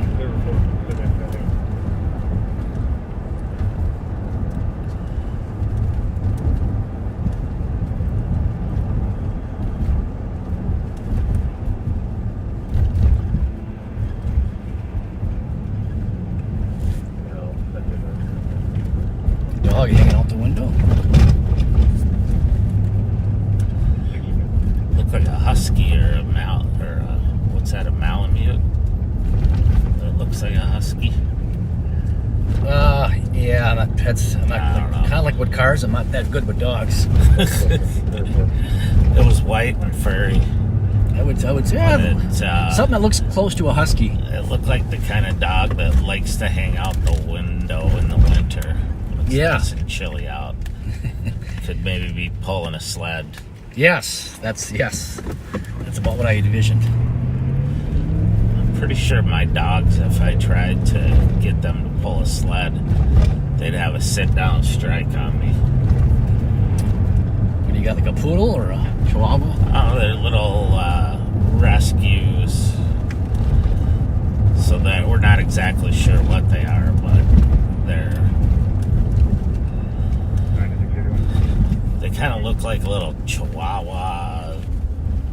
Dog hanging out the window. Look like a husky or a what's that? A Malamute? That looks like a husky. Yeah, I'm not I don't know. kind of like with cars. I'm not that good with dogs. It was white and furry. I would say But something that looks close to a husky. it looked like the kind of dog that likes to hang out the window in the winter. When it's Yeah. nice and chilly out. Could maybe be pulling a sled. Yes. That's about what I envisioned. I'm pretty sure my dogs, if I tried to get them to pull a sled, they'd have a sit-down strike on me. What do you got, like a poodle or a chihuahua? Oh, they're little rescues. So that we're not exactly sure what they are, but they kind of look like little chihuahua,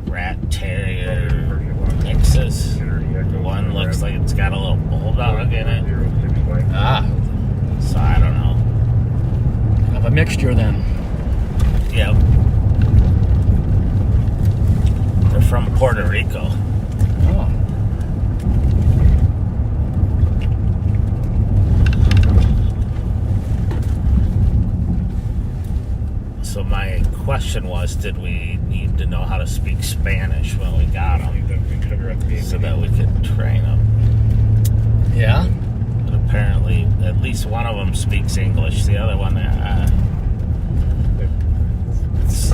rat terrier mixes. One looks like it's got a little bulldog in it. Ah, So I don't know. have a mixture then. Yep. They're from Puerto Rico. Oh. So my question was, did we need to know how to speak Spanish when we got them so that we could train them? Yeah. But apparently, at least one of them speaks English. The other one, it's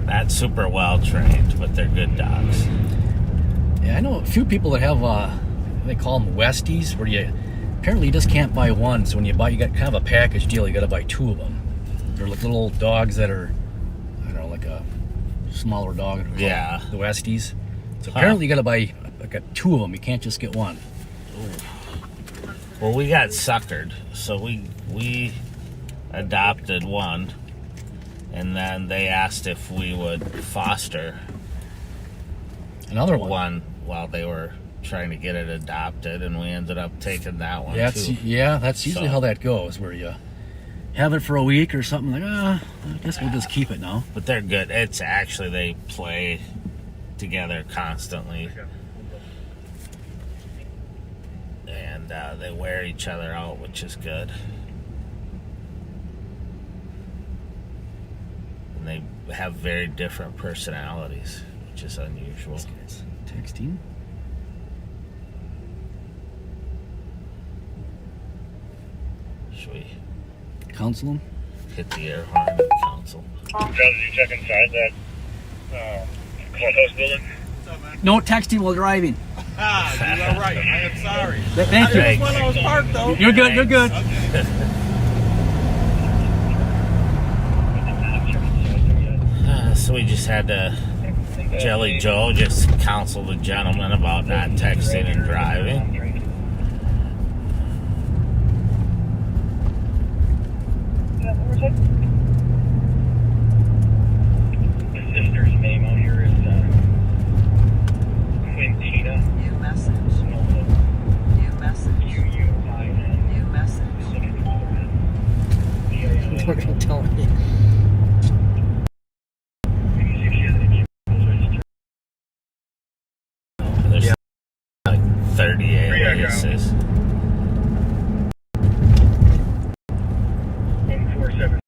not super well trained, but they're good dogs. Yeah, I know a few people that have, they call them Westies, where apparently you just can't buy one. So when you buy, you got kind of a package deal. You got to buy two of them. They're like little dogs that are, I don't know, like a smaller dog. Yeah. The Westies. So apparently you got to buy like two of them. You can't just get one. Well, we got suckered, so we adopted one, and then they asked if we would foster Another one. one while they were trying to get it adopted, and we ended up taking that one too. That's usually So- how that goes, where you have it for a week or something. Like, I guess we'll just keep it now. But they're good. It's actually, they play together constantly. And they wear each other out, which is good. And they have very different personalities, which is unusual. Texting. Should we Counsel them? hit the air horn and council? John, did you check inside that clubhouse building? No texting while driving. You are right. I am sorry. Thank you. Thanks. When I was parked, though. You're good. You're good. So we just had to, Jelly Joe just counseled the gentleman about not texting and driving. The sister's name on here is Quintina. New message. New message. New message. We're gonna tell me. There's like 30 aliases. 147.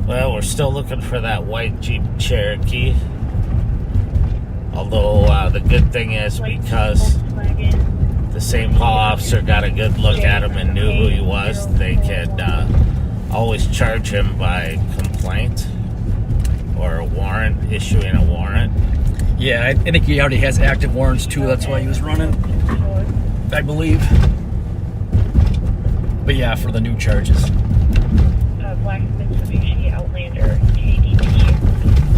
Well, we're still looking for that white Jeep Cherokee. Although the good thing is, because the St. Paul officer got a good look at him and knew who he was, they could always charge him by complaint or a warrant, issuing a warrant. Yeah, I think he already has active warrants too. That's why he was running, I believe. But yeah, for the new charges. Black Mitsubishi Outlander KDP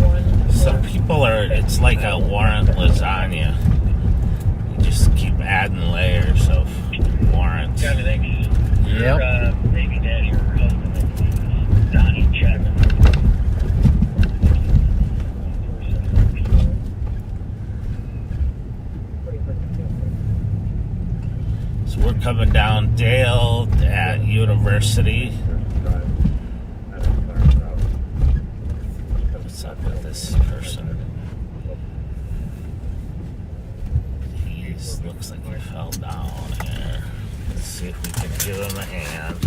1. Some people are, it's like a warrant lasagna. You just keep adding layers of warrants. Got it, thanks. Yep. Your baby daddy or husband, I believe, is Donnie Chapman. So we're coming down Dale at University. What's up with this person? He looks like he fell down here. Let's see if we can give him a hand.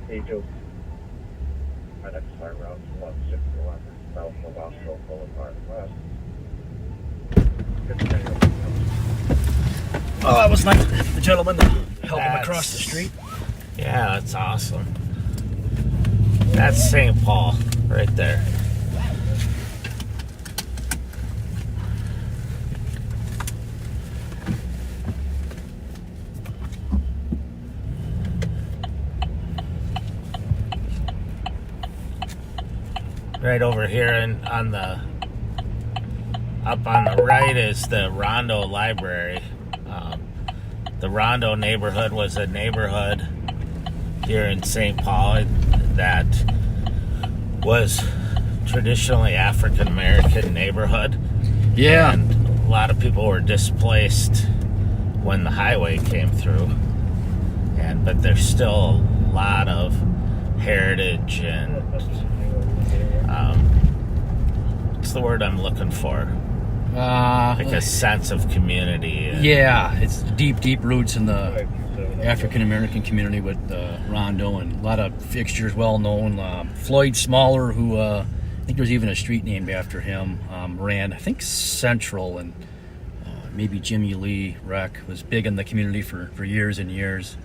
Hey, Joe. My next fire route is 1611 South of Oslo Boulevard West. Oh, that was nice. The gentleman to help him across the street. Yeah, that's awesome. That's St. Paul right there. Right over here and on the up on the right is the Rondo Library. The Rondo neighborhood was a neighborhood here in St. Paul that was traditionally African American neighborhood. Yeah. And a lot of people were displaced when the highway came through. But there's still a lot of heritage and what's the word I'm looking for? Like a sense of community. Yeah, it's deep roots in the African American community with Rondo, and a lot of fixtures well known. Floyd Smaller, who I think there's even a street named after him, ran, I think, Central, and maybe Jimmy Lee Wreck was big in the community for years and years.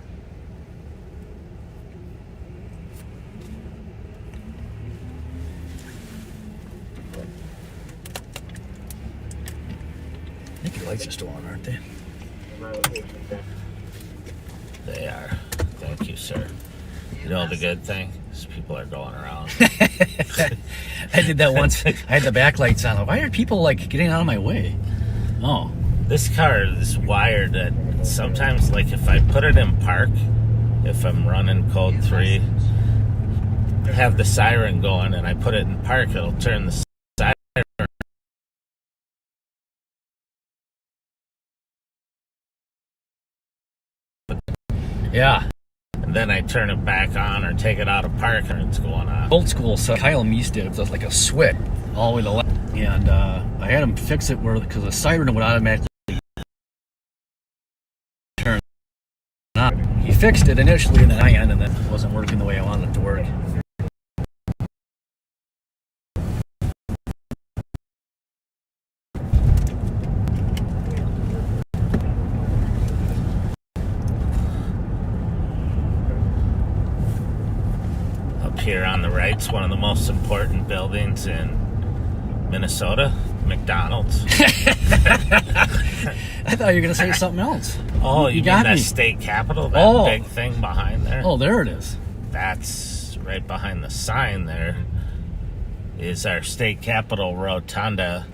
I think your lights are still on, aren't they? They are. Thank you, sir. You know the good thing is people are going around. I did that once. I had the back lights on. Why are people like getting out of my way? Oh, This car is wired that sometimes, like if I put it in park, if I'm running code 3, have the siren going, and I put it in park, it'll turn the siren. Yeah. And then I turn it back on or take it out of park and it's going on. Old school, so Kyle Meese did. It was like a switch all the way to the left. And I had him fix it where, because the siren would automatically turn on. He fixed it initially, and then I ended, and then it wasn't working the way I wanted it to work. Here on the right's one of the most important buildings in Minnesota, McDonald's. I thought you were going to say something else. Oh, you got mean me. that state capitol? That big thing behind there? Oh, there it is. That's right behind the sign there is our state capitol rotunda.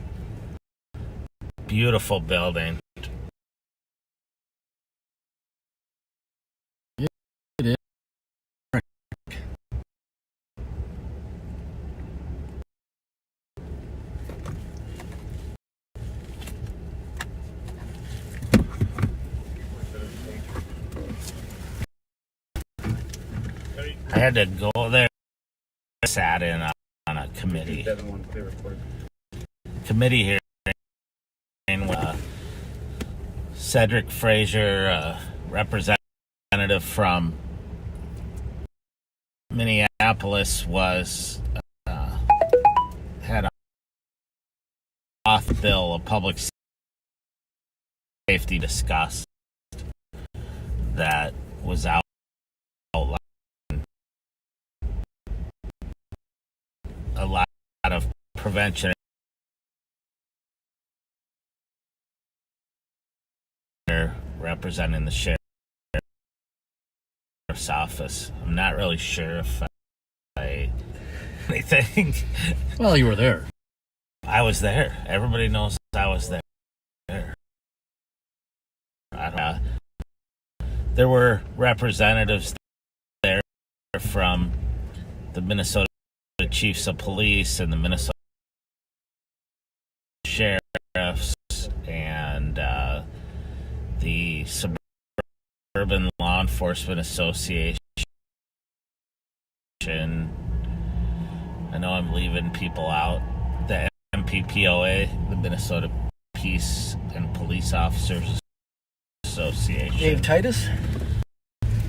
Beautiful building. It is. I had to go there. I sat in on a committee hearing with Cedric Frazier, representative from Minneapolis, had a off bill of public safety discussed that was outlined. A lot of prevention representing the sheriff's office. I'm not really sure if I anything. Well, you were there. I was there. Everybody knows I was there. There were representatives there from the Minnesota Chiefs of Police and the Minnesota Sheriffs and the Suburban Law Enforcement Association. I know I'm leaving people out. The MPPOA, the Minnesota Peace and Police Officers Association. Dave Titus?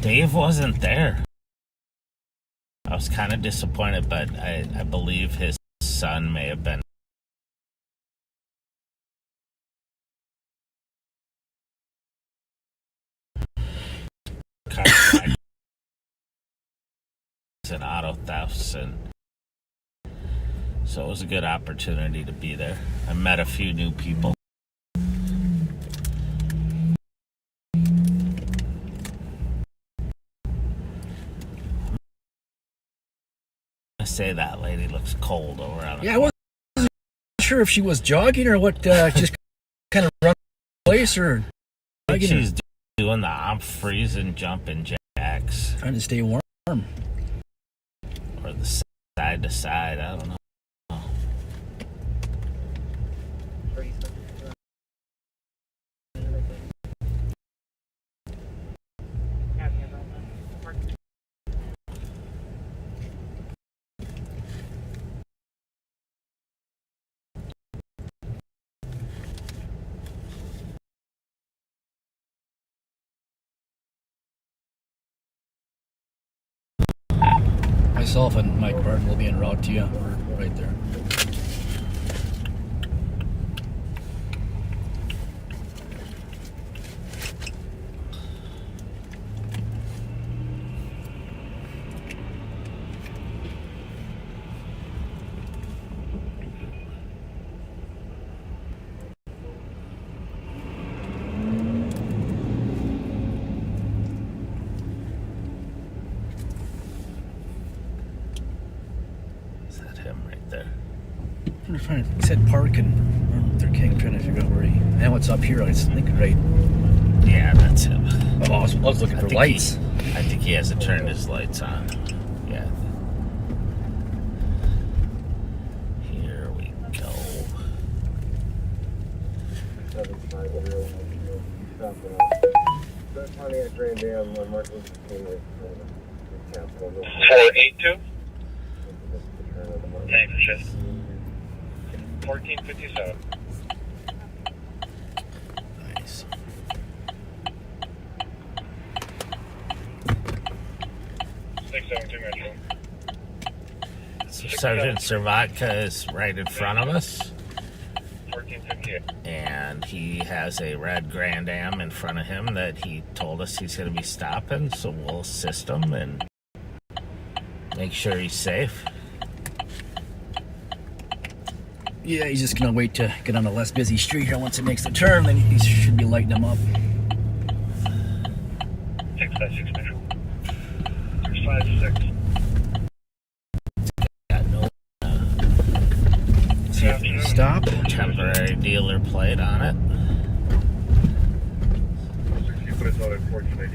Dave wasn't there. I was kind of disappointed, but I believe his son may have been. And auto thefts, and so it was a good opportunity to be there. I met a few new people. I say that lady looks cold over on the Yeah, I wasn't sure if she was jogging or what, just kind of run place or. I think she's doing the I'm freezing jumping jacks. Trying to stay warm. Or the side to side, I don't know. Myself and Mike Martin will be en route to you. We're right there. Is that him right there? He said park and Luther King. I'm trying to figure out where he. And what's up here? I think right. Yeah, that's him. Oh, I was looking for lights. I think he hasn't turned his lights on. Yeah. Here we go. Pontiac Grand Dam on Martin Luther King with capital. 482. Thanks, Chef. 1457. Nice. Metro. So Sergeant Servatka is right in front of us, 1458. and he has a red Grand Am in front of him that he told us he's going to be stopping, so we'll assist him and make sure he's safe. Yeah, he's just gonna wait to get on a less busy street here. Once it makes the turn, then he should be lighting him up. 656 Metro. 656. Got no See if he can stop. temporary dealer plate on it. Put us on at 468.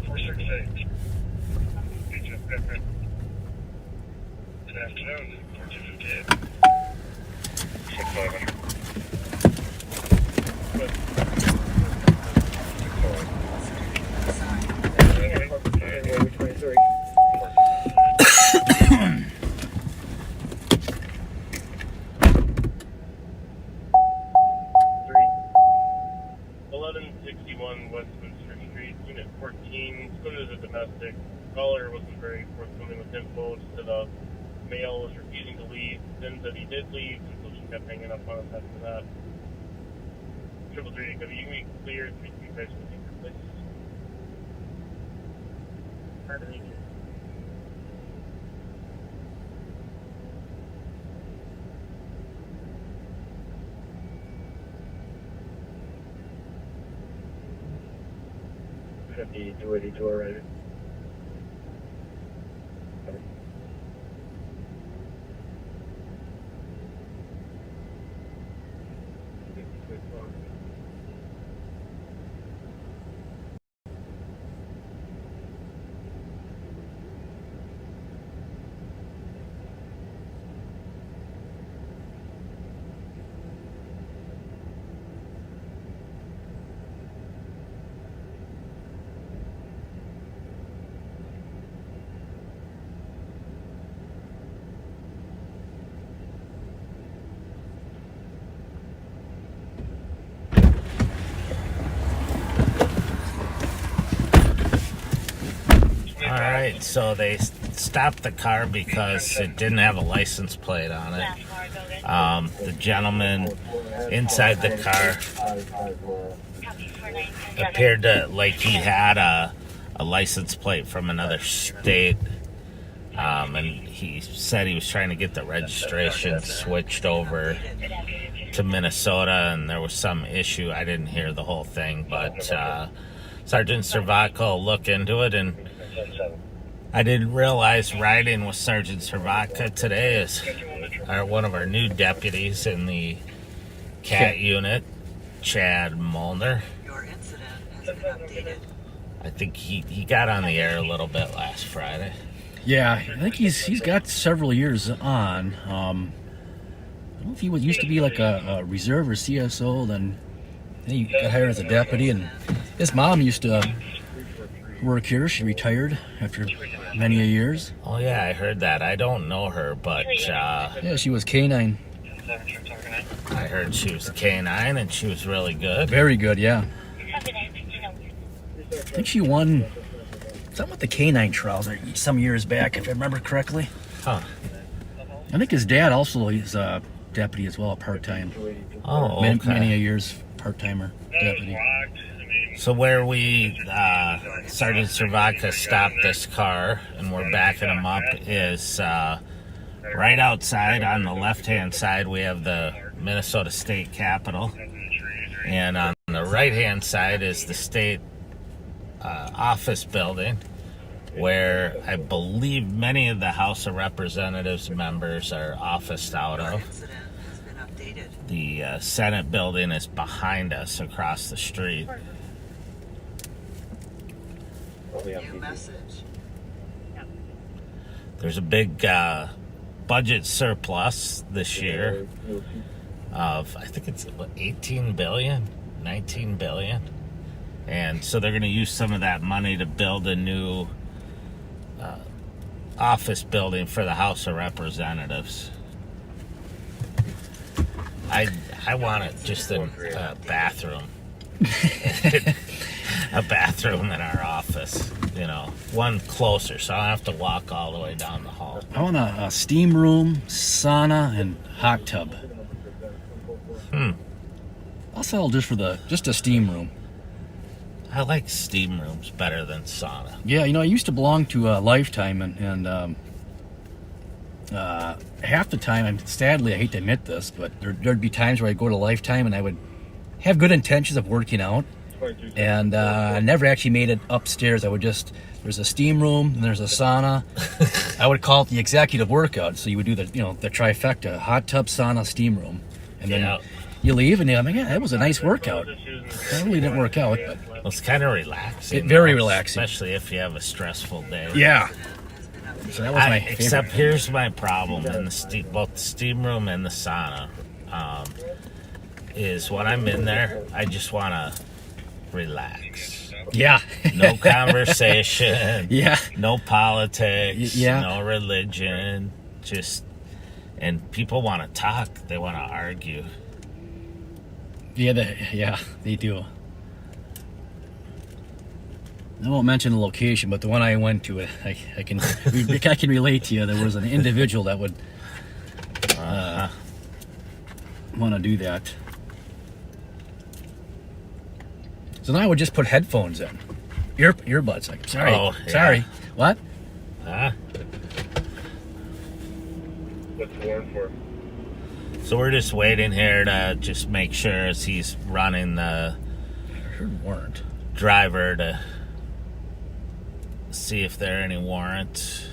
468. Good afternoon. 1458. 6500. Westminster Street, Unit 14. Spoke to the domestic. Caller wasn't very forthcoming with info. Just said a male was refusing to leave. Then said he did leave, and so she kept hanging up on us after that. 333, you can be cleared. 335 will take your place. Pardon me. The 282 already. All right, so they stopped the car because it didn't have a license plate on it. The gentleman inside the car appeared to like he had a license plate from another state, and he said he was trying to get the registration switched over to Minnesota, and there was some issue. I didn't hear the whole thing, but Sergeant Servatka will look into it, and I didn't realize riding with Sergeant Servatka today is one of our new deputies in the CAT unit, Chad Molnar. Your incident has been updated. I think he got on the air a little bit last Friday. Yeah, I think he's got several years on. I don't know if he used to be like a reserve or CSO, then he got hired as a deputy, and his mom used to work here. She retired after many years. Oh yeah, I heard that. I don't know her, but Yeah, she was K9. I heard she was a K9 and she was really good. Very good, yeah. I think she won something with the K9 trials some years back, if I remember correctly. Huh. I think his dad also is a deputy as well, part-time. Oh, okay. Many years part-timer deputy. So where we, Sergeant Servatka stopped this car and we're backing him up is right outside on the left-hand side we have the Minnesota State Capitol. And on the right-hand side is the state office building where I believe many of the House of Representatives members are officed out Your of. incident has been updated. The Senate building is behind us across the street. New message. There's a big budget surplus this year of, I think it's 18 billion, 19 billion. And so they're going to use some of that money to build a new office building for the House of Representatives. I want it just a bathroom. A bathroom in our office, you know, one closer, so I don't have to walk all the way down the hall. I want a steam room, sauna, and hot tub. I'll settle just a steam room. I like steam rooms better than sauna. Yeah, you know, I used to belong to Lifetime, and half the time, sadly, I hate to admit this, but there'd be times where I'd go to Lifetime and I would have good intentions of working out, and I never actually made it upstairs. I would there's a steam room and there's a sauna. I would call it the executive workout. So you would do the trifecta: hot tub, sauna, steam room, and then you leave and you're like, yeah, that was a nice workout. That really didn't work out, but well, it's kind of relaxing. Very relaxing, especially if you have a stressful day. Yeah. So that was my favorite. Except here's my problem in both the steam room and the sauna. Is when I'm in there, I just want to relax. Yeah. No conversation. Yeah. No politics. Yeah. No religion. And people want to talk. They want to argue. Yeah, they do. I won't mention the location, but the one I went to, I can relate to you. There was an individual that would want to do that. So now I would just put headphones in, earbuds. Like, sorry, Oh, yeah. sorry. What? Huh? What's the warrant for? So we're just waiting here to just make sure as he's running the I heard warrant. driver to see if there are any warrants.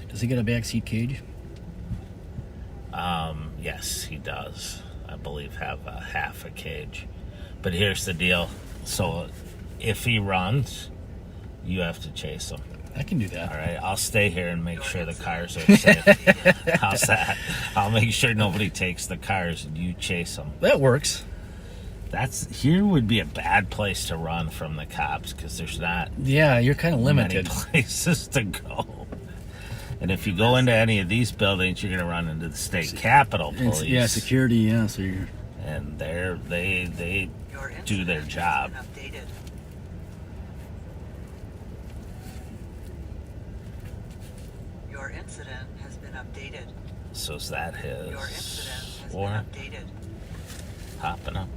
Does he get a backseat cage? Yes, he does. I believe have a half a cage. But here's the deal. So if he runs, you have to chase him. I can do that. All right, I'll stay here and make sure the cars are safe. How's that? I'll make sure nobody takes the cars and you chase them. That works. Here would be a bad place to run from the cops because there's not Yeah, you're kind of many limited. places to go. And if you go into any of these buildings, you're going to run into the state capitol police. Yeah, security. Yeah, so you're. And they Your do their incident job. has been updated. Your incident has been updated. So is that Your his incident has warrant been updated. popping up?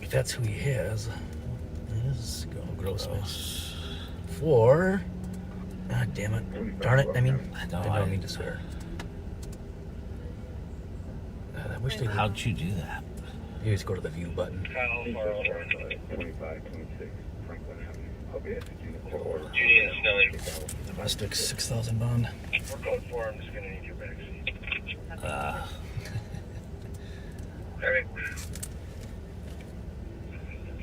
If that's who he has, is Grossman. For. God damn it. Darn it. I mean, I don't mean to swear. I wish they would. How'd you do that? You just go to the view button. Kyle, 2526 Franklin Avenue. Judy and Snelling. Domestic 6,000 bond. We're code 4. I'm just going to need your backseat.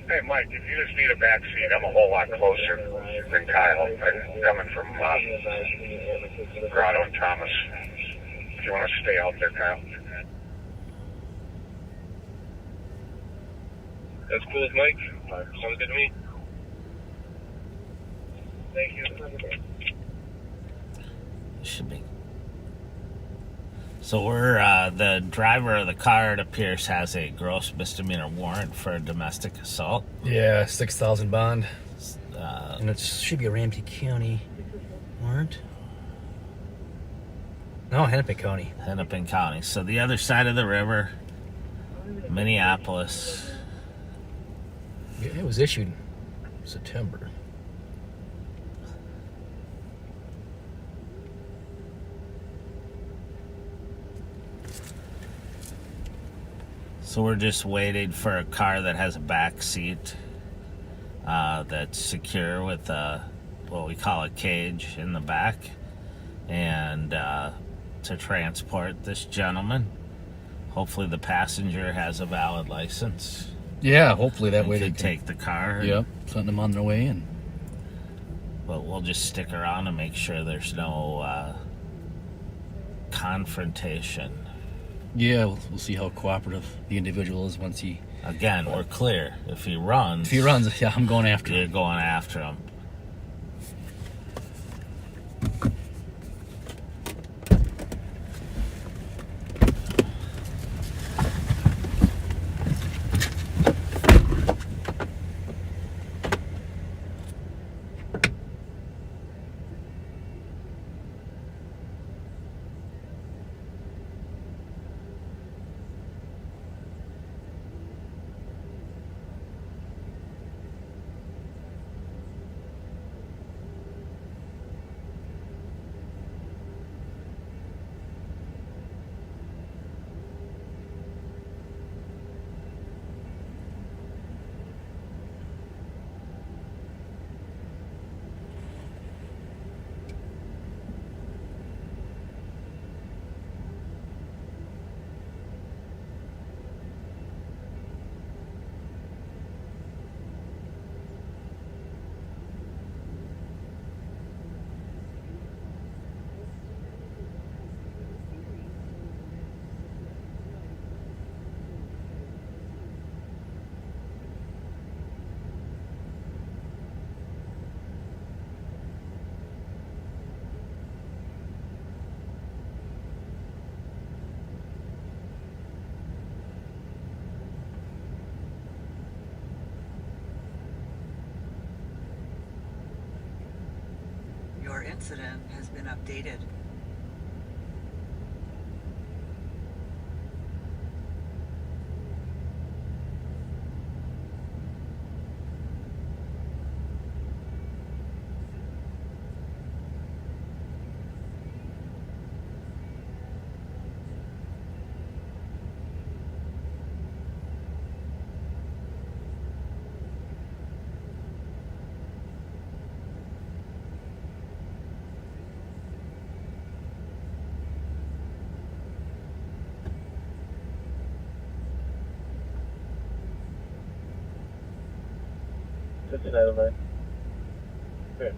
Hey, Mike, if you just need a back seat, I'm a whole lot closer than Kyle. I'm coming from Grotto and Thomas. If you want to stay out there, Kyle. That's cool with Mike. Sounds good to me. Thank you. Should be. So we're the driver of the car, it appears, has a gross misdemeanor warrant for a domestic assault. Yeah, 6,000 bond. And it should be a Ramsey County warrant. No, Hennepin County. Hennepin County. So the other side of the river, Minneapolis. Yeah, it was issued September. So we're just waiting for a car that has a back seat that's secure with what we call a cage in the back. and to transport this gentleman. Hopefully the passenger has a valid license. Yeah, hopefully that and way they can can take the car. Yep, send them on their way in. But we'll just stick around and make sure there's no confrontation. Yeah, we'll see how cooperative the individual is once he. Again, we're clear. If he runs, Yeah, I'm going after you're him. going after him. Your incident has been updated. Okay.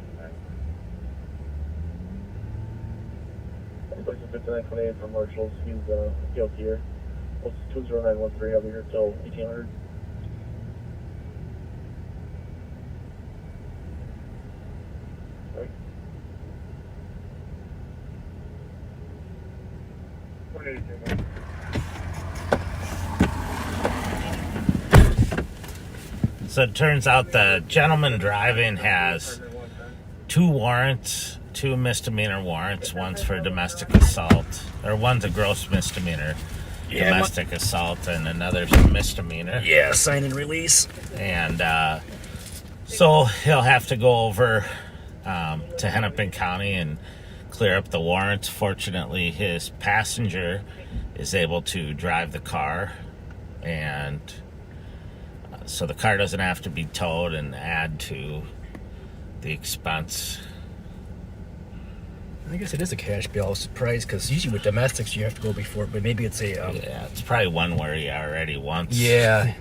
Place of 5928 from Marshall's. He's guilty here. Post 20913. I'll be here till 1800. Sorry. 182. So it turns out the gentleman driving has 2 warrants, 2 misdemeanor warrants. One's for domestic assault, or one's a gross misdemeanor, domestic assault, and another's a misdemeanor. Yeah, sign and release. And so he'll have to go over to Hennepin County and clear up the warrants. Fortunately, his passenger is able to drive the car, and so the car doesn't have to be towed and add to the expense. I guess it is a cash bail. I was surprised because usually with domestics you have to go before, but maybe it's a. Yeah, it's probably one where he already once Yeah,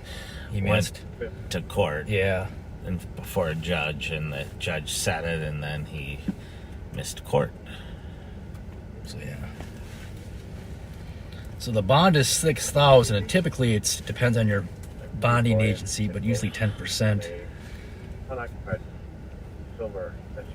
he went missed. to court Yeah. and before a judge, and the judge set it, and then he missed court. So yeah. So the bond is $6,000, and typically it depends on your bonding agency, but usually 10%. Unoccupied silver SUV.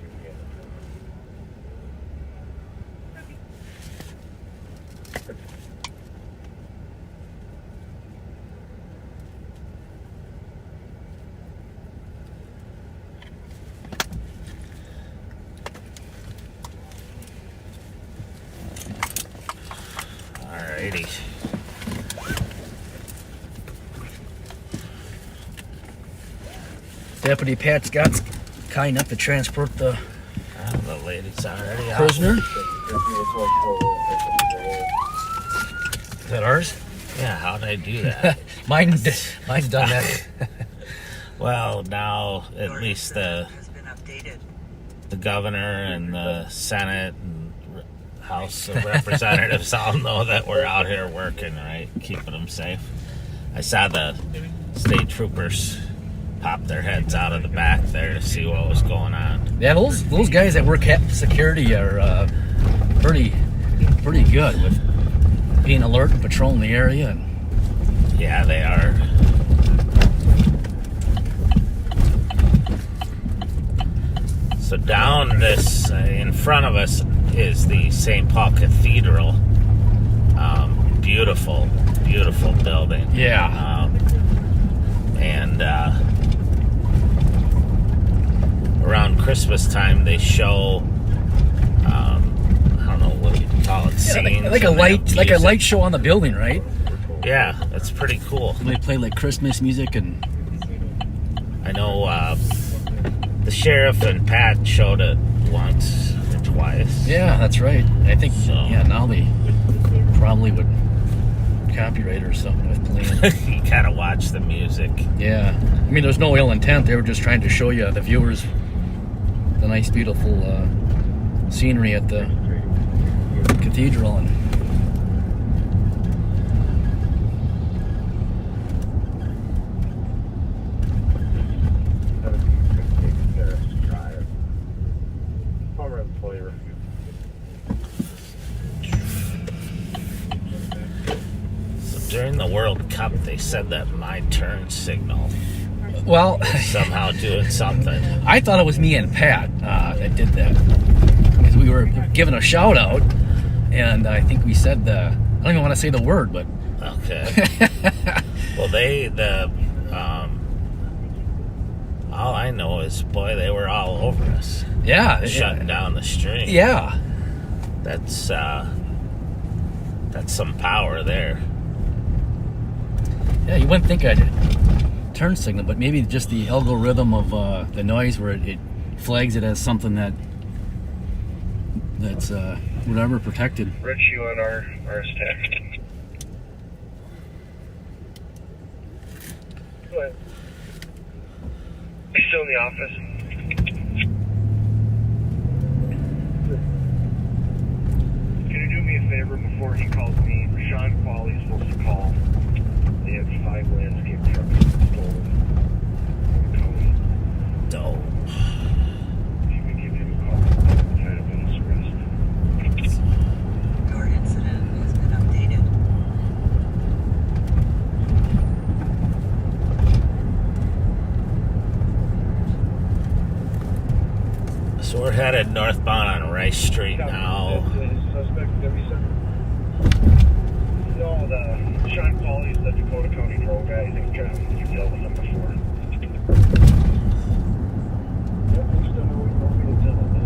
Alrighty. Deputy Pat Scott's kind enough to transport the The lady's already out. prisoner. Is that ours? Yeah, how'd I do that? Mine's done that. Well, now at Your least incident has been updated. the governor and the Senate and House of Representatives all know that we're out here working, right? Keeping them safe. I saw the state troopers pop their heads out of the back there to see what was going on. Yeah, those guys that work at security are pretty good with being alert and patrolling the area. And Yeah, they are. So down this, in front of us is the St. Paul Cathedral. Beautiful, beautiful building. yeah, And around Christmas time, they show, I don't know what you call it, scenes. like a and they have light music. show on the building, right? Yeah, that's pretty cool. And they play like Christmas music and I know the sheriff and Pat showed it once or twice. yeah, that's right. I think So- now they probably would copyright or something with playing. You gotta watch the music. Yeah, I mean, there's no ill intent. They were just trying to show you, the viewers, the nice, beautiful scenery at the cathedral. And Former employee review. So during the World Cup, they said that my turn signal well, was somehow doing something. I thought it was me and Pat that did that because we were giving a shout out, and I think we said I don't even want to say the word, but Okay. Well, all I know is, boy, they were all over us, yeah, shutting down the stream. yeah. That's some power there. Yeah, you wouldn't think I'd turn signal, but maybe just the algorithm of the noise where it flags it as something that's whatever protected. Rich, you on our staff. Go ahead. You still in the office? Can you do me a favor before he calls me? Sean Qualley's supposed to call. They have 5 landscape trucks stolen from the county. Dope. If you could give him a call, tied up in this arrest. Your incident has been updated. So we're headed northbound on Rice Street now. Suspect, No, the Sean Qualley's the Dakota County Road guy. I think you've dealt with him before. He's got some info to pass along.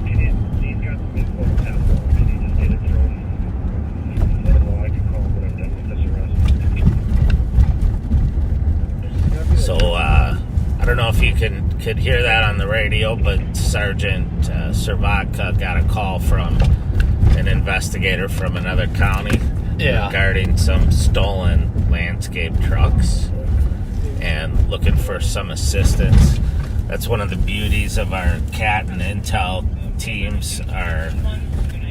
Can you just get it from? I don't know. I can call him when I'm done with this arrest. So I don't know if you could hear that on the radio, but Sergeant Servatka got a call from an investigator from another county regarding some stolen landscape trucks and looking for some assistance. That's one of the beauties of our CAT and Intel teams, are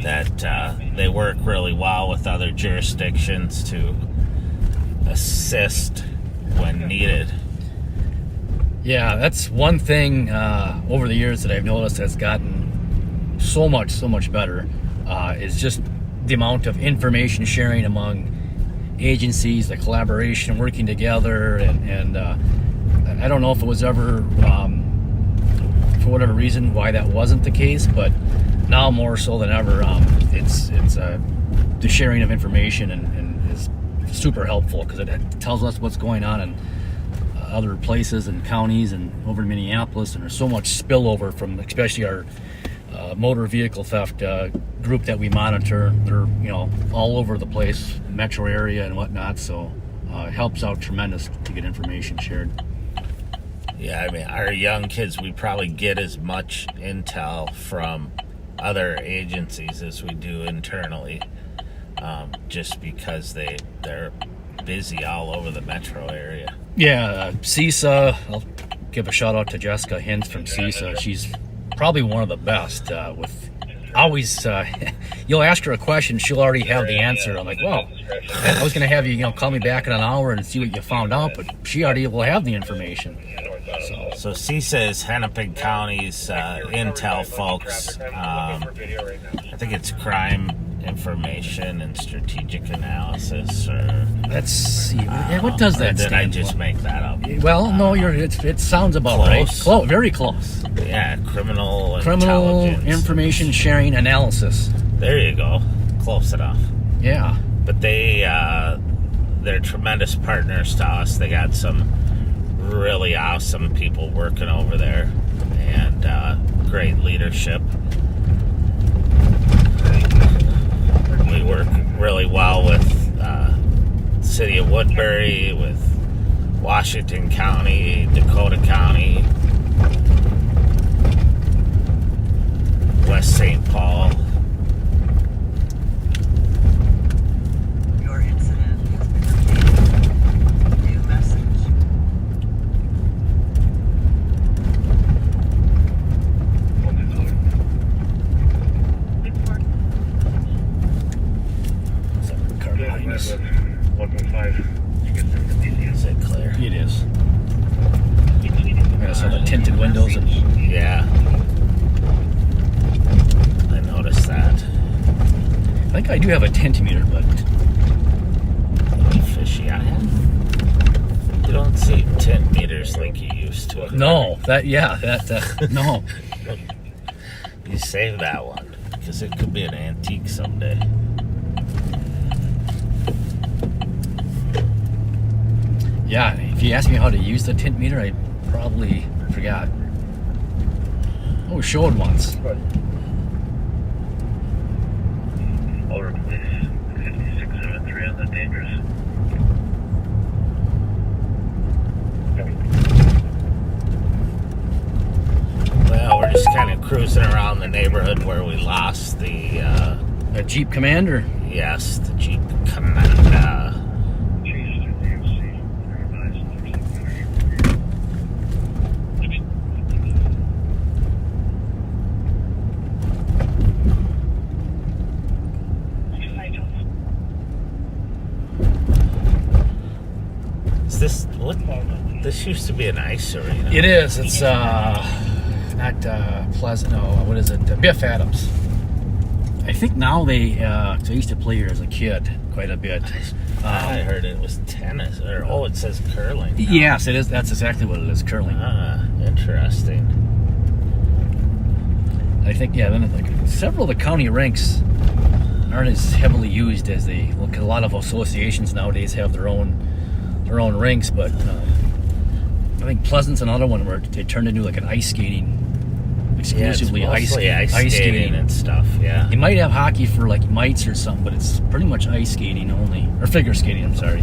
that they work really well with other jurisdictions to assist when needed. Yeah, that's one thing over the years that I've noticed has gotten so much better, is just the amount of information sharing among agencies, the collaboration, working together, and I don't know if it was ever, for whatever reason, why that wasn't the case, but now more so than ever, it's the sharing of information and is super helpful because it tells us what's going on in other places and counties and over in Minneapolis, and there's so much spillover from especially our motor vehicle theft group that we monitor. They're all over the place, metro area and whatnot, so it helps out tremendous to get information shared. Yeah, I mean, our young kids, we probably get as much intel from other agencies as we do internally, just because they're busy all over the metro area. Yeah, CISA, I'll give a shout out to Jessica Hintz from CISA. She's probably one of the best. With always, you'll ask her a question, she'll already have the answer. I'm like, well, I was going to have you, call me back in an hour and see what you found out, but she already will have the information. So CISA is Hennepin County's intel folks. I think it's crime information and strategic analysis, or Let's see. What does that or did I stand just for? make that up? Well, no, it sounds about right. Close. Very close. Yeah, criminal Criminal intelligence. information sharing analysis. There you go. Close enough. Yeah. But they're tremendous partners to us. They got some really awesome people working over there, and great leadership. We work really well with City of Woodbury, with Washington County, Dakota County, West St. Paul. Your incident has been updated. New message. Car behind us. 115. Is it clear? It is. I saw the tinted windows and Yeah. I noticed that. I think I do have a tintometer, but Fishy eye. You don't see tint meters like you used to. no, no. You save that one because it could be an antique someday. Yeah, if you ask me how to use the tint meter, I probably forgot. Oh, showed once. Order police 5673 on the dangerous. Well, we're just kind of cruising around the neighborhood where we lost the, A Jeep Commander. yes, the Jeep Commander. Is this, what, this used to be an ice arena. It is. It's not Pleasant. No, what is it? Biff Adams. I think now they. 'cause I used to play here as a kid quite a bit. I heard it was tennis, or it says curling. now. Yes, it is. That's exactly what it is. Curling. Ah, interesting. I think then like several of the county rinks aren't as heavily used as they look. A lot of associations nowadays have their own rinks, but I think Pleasant's another one where they turned into like an ice skating, exclusively yeah, it's mostly ice skating skating. and stuff. Yeah. You might have hockey for like mites or something, but it's pretty much ice skating only, or figure skating. I'm sorry.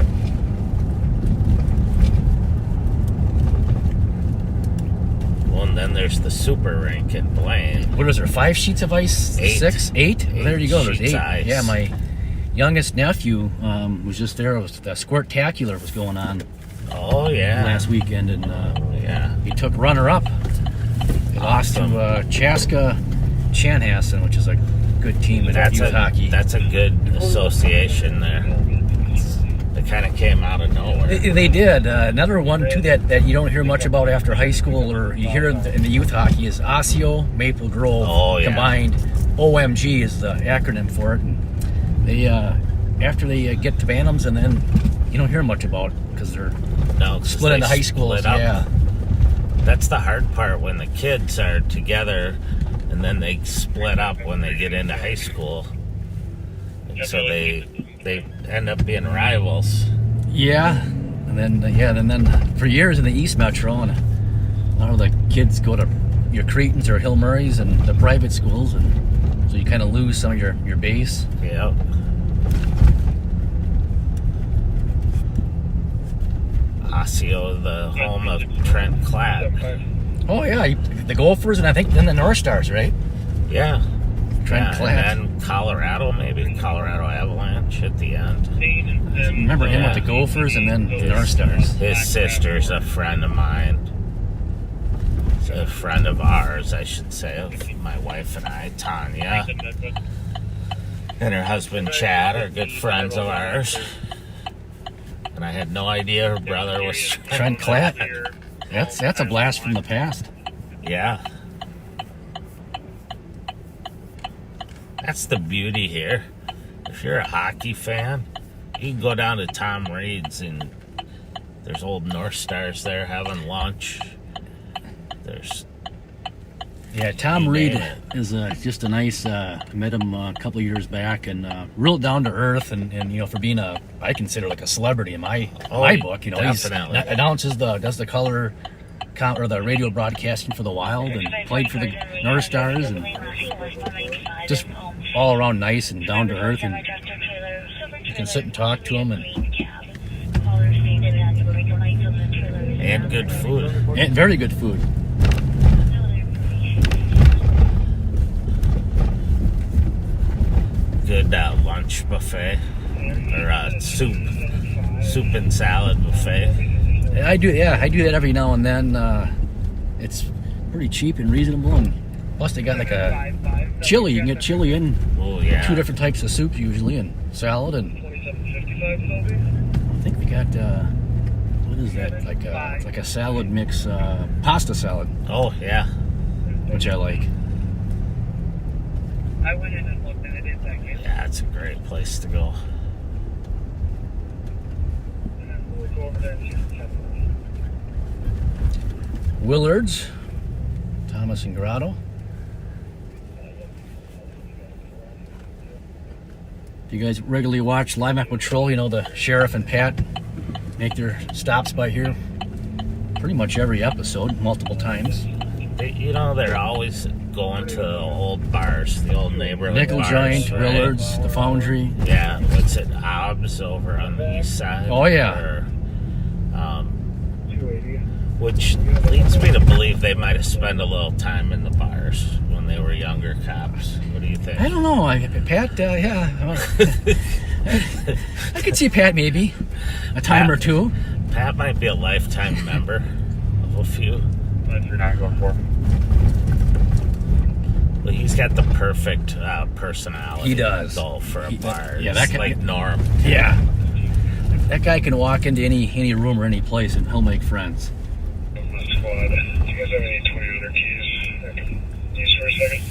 Well, and then there's the super rink in Blaine. What is there? 5 sheets of ice? 8. 6? 8? Well, there you go. There's sheets 8. of ice. Yeah, my youngest nephew was just there. It was the Squirtacular was going on Oh yeah. last weekend, and Yeah. he took runner-up. He lost to Chaska Chanhassen, which is a good team in youth hockey. That's a good association there. They kind of came out of nowhere. They did. Another one, too, that you don't hear much about after high school, or you hear in the youth hockey, is Osseo Maple Grove Oh, yeah. combined. OMG is the acronym for it. And they, after they get to Bantams, and then you don't hear much about it because they're No, 'cause split they into high schools. split up. Yeah. That's the hard part when the kids are together and then they split up when they get into high school. And so they end up being rivals. Yeah. And then for years in the East Metro, and a lot of the kids go to your Cretons or Hill Murrays and the private schools, and so you kind of lose some of your base. Yep. Osseo, the home of Trent Cladd. Oh yeah, the Gophers, and I think then the North Stars, right? Yeah. Trent Cladd. And then Colorado, maybe Colorado Avalanche at the end. Remember him with the Gophers and then the North Stars. His sister's a friend of mine. So a friend of ours, I should say, of my wife and I, Tanya, and her husband Chad are good friends of ours. And I had no idea her brother was Trent Klatt. That's a blast from the past. Yeah. That's the beauty here. If you're a hockey fan, you can go down to Tom Reed's and there's old North Stars there having lunch. There's Tom Reed is just a nice. Met him a couple of years back, and real down to earth, and for being I consider like a celebrity in my book. Definitely. He does the color or the radio broadcasting for the Wild, and played for the North Stars, and just all around nice and down to earth, and you can sit and talk to him, and good food. And very good food. Good lunch buffet or soup and salad buffet. I do that every now and then. It's pretty cheap and reasonable, and plus they got like a chili. You can get chili in 2 different types of soup usually, and salad, and I think we got what is that? It's like a salad mix, pasta salad. Oh yeah, which I like. I went in and looked, and it is that good. Yeah, it's a great place to go. And then we'll go over there and see the temple. Willards, Thomas and Grotto. Do you guys regularly watch Lineback Patrol? The sheriff and Pat make their stops by here pretty much every episode, multiple times. They're always going to the old bars, the old neighborhood Nickel bars, Giant, right? Willards, the Foundry. Yeah, what's it, Obbs over on the east side? Oh, yeah. Or, which leads me to believe they might have spent a little time in the bars when they were younger cops. What do you think? I don't know. Pat, yeah. I could see Pat maybe a time or two. Pat might be a lifetime member of a few. That's what you're not going for. But he's got the perfect personality. He does. Though, for a bar. Yeah, It's like Norm. Yeah. That guy can walk into any room or any place and he'll make friends. Squad. Do you guys have any 20-liter keys I can use for a second?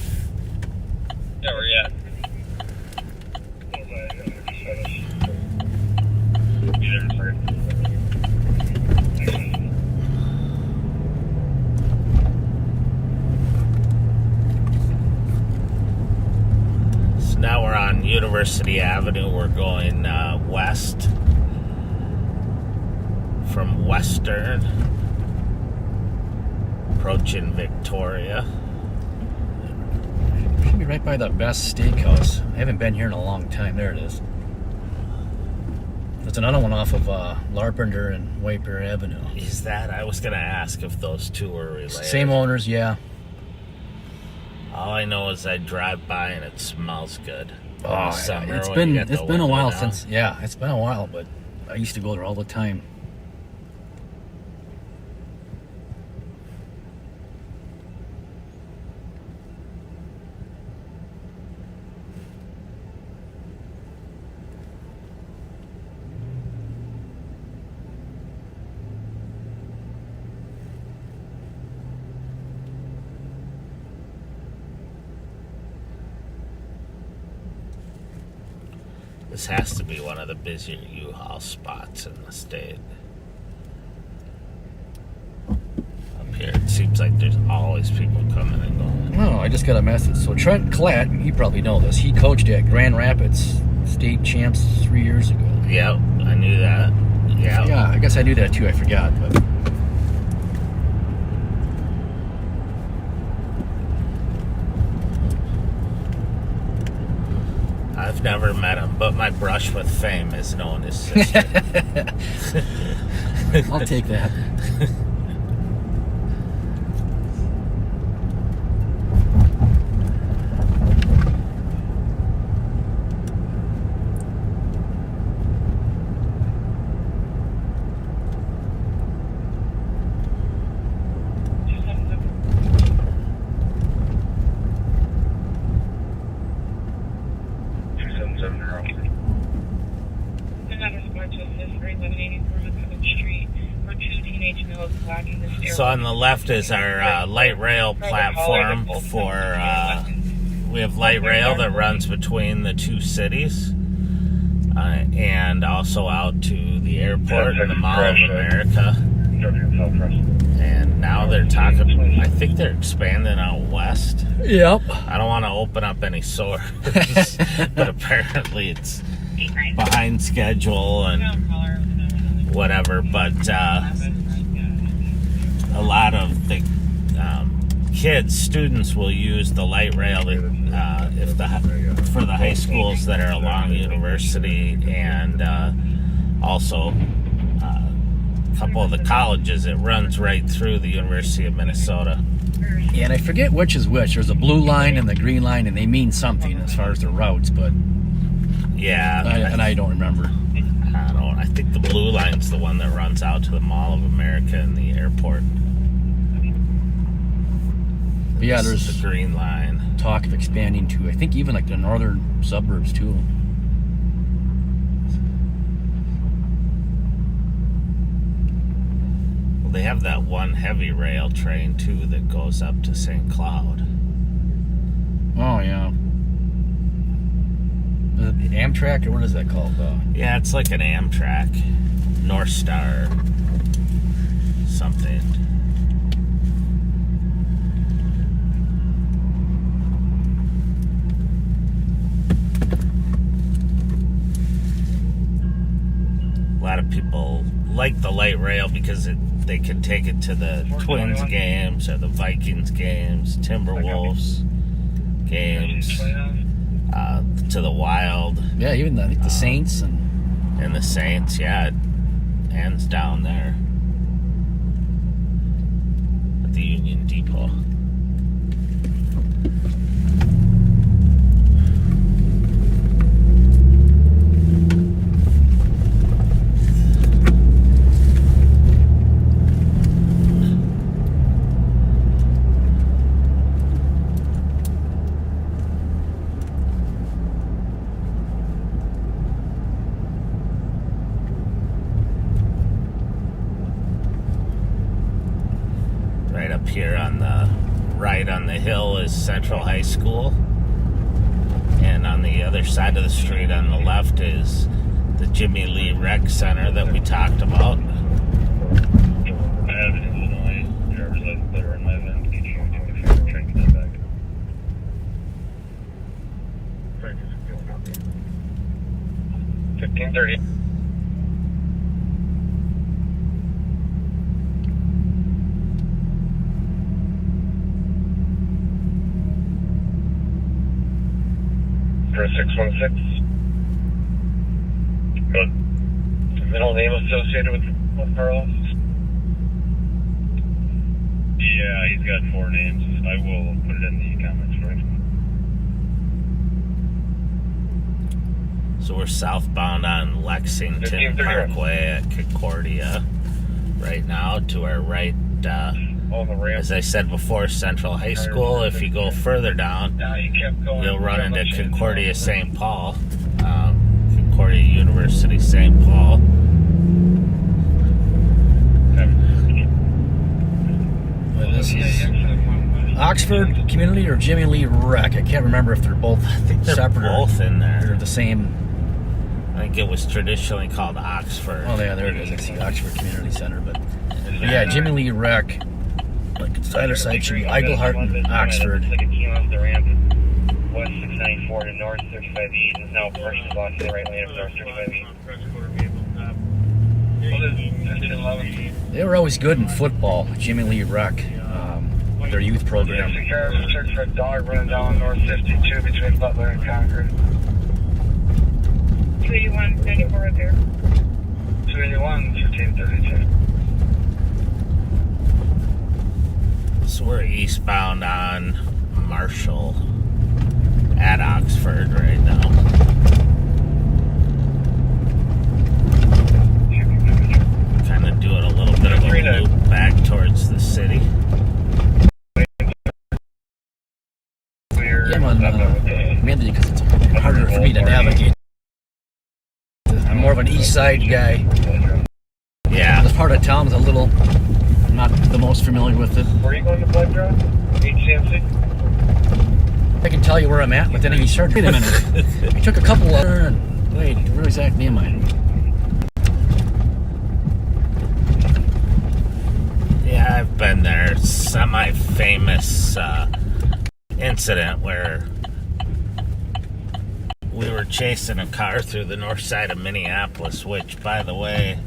Yeah, where you at? Be there in a second. So now we're on University Avenue. We're going west from Western. Approaching Victoria. Should be right by the Best Steakhouse. I haven't been here in a long time. There it is. There's another one off of Larpenter and Waper Avenue. Is that? I was going to ask if those two were related. Same owners, yeah. All I know is I drive by and it smells good. Oh, Summer, it's when you been get the a while window down. since. Yeah, it's been a while, but I used to go there all the time. This has to be one of the busier U-Haul spots in the state. Up here, it seems like there's always people coming and going. Oh, I just got a message. So Trent Klatt, you probably know this, he coached at Grand Rapids state champs 3 years ago. Yep, I knew that. Yep. Yeah, I guess I knew that too. I forgot, but I've never met him, but my brush with fame is knowing his sister. I'll take that. So on the left is our light rail platform for. We have light rail that runs between the two cities, and also out to the airport and the Mall of America. And now they're talking. I think they're expanding out west. Yep. I don't want to open up any sores, but apparently it's behind schedule and whatever. But a lot of the students will use the light rail for the high schools that are along the university, and also a couple of the colleges. It runs right through the University of Minnesota. Yeah, and I forget which is which. There's a blue line and the green line, and they mean something as far as the routes, but yeah, I don't remember. I think the blue line's the one that runs out to the Mall of America and the airport. But yeah, This is there's the green line. talk of expanding to, I think, even like the northern suburbs too. Well, they have that one heavy rail train too that goes up to St. Cloud. Oh yeah. The Amtrak, or what is that called? Yeah, it's like an Amtrak, North Star, something. A lot of people like the light rail because they can take it to the Twins games or the Vikings games, Timberwolves games, to the Wild. Yeah, even I think the Saints and the Saints. Yeah, it ends down there at the Union Depot. Right up here on the right on the hill is Central High School, and on the other side of the street on the left is the Jimmy Lee Rec Center that we talked about. I have an Illinois driver's license that are in my event. Could you do me a favor and try and get that back? 1530. For 616. Good. Middle name associated with our office? Yeah, he's got 4 names. I will put it in the comments for him. So we're southbound on Lexington Parkway at Concordia right now. To our right, On the ramp. as I said before, Central High School. If you go further down, He kept going. you'll run into Concordia St. Paul, Concordia University St. Paul. Well, this is Oxford Community or Jimmy Lee Rec. I can't remember if they're both They're separate both in or they're there. the same. I think it was traditionally called Oxford. Oh yeah, there it is. It's the Oxford Community Center, but yeah, Jimmy Lee Rec. Like its either side should be Eaglehart and Oxford. Looks like it came off the ramp west 694 to north 35 east. Is now partially blocked to the right lane of north 35 east. They were always good in football. Jimmy Lee Rec, their youth program. Search for a dog running down north 52 between Butler and Concord. 281, 94 repair. 281, 1532. So we're eastbound on Marshall at Oxford right now. Kind of doing a little bit of a loop back towards the city. Yeah, man, mainly because it's harder for me to navigate. I'm more of an east side guy. Yeah, This part of town is a little not the most familiar with it. Where are you going to blood draw? HCMC? I can tell you where I'm at, but then he started. Wait a minute. He took a couple of. Wait, where exactly am I? Yeah, I've been there. Semi-famous incident where we were chasing a car through the north side of Minneapolis, which, by the way,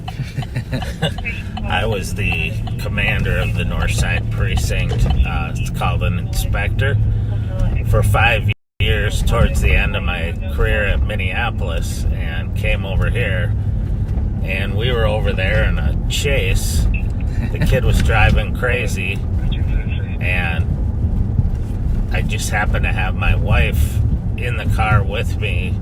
I was the commander of the north side precinct. It's called an inspector. For 5 years, towards the end of my career at Minneapolis, and came over here, and we were over there in a chase. The kid was driving crazy, and I just happened to have my wife in the car with me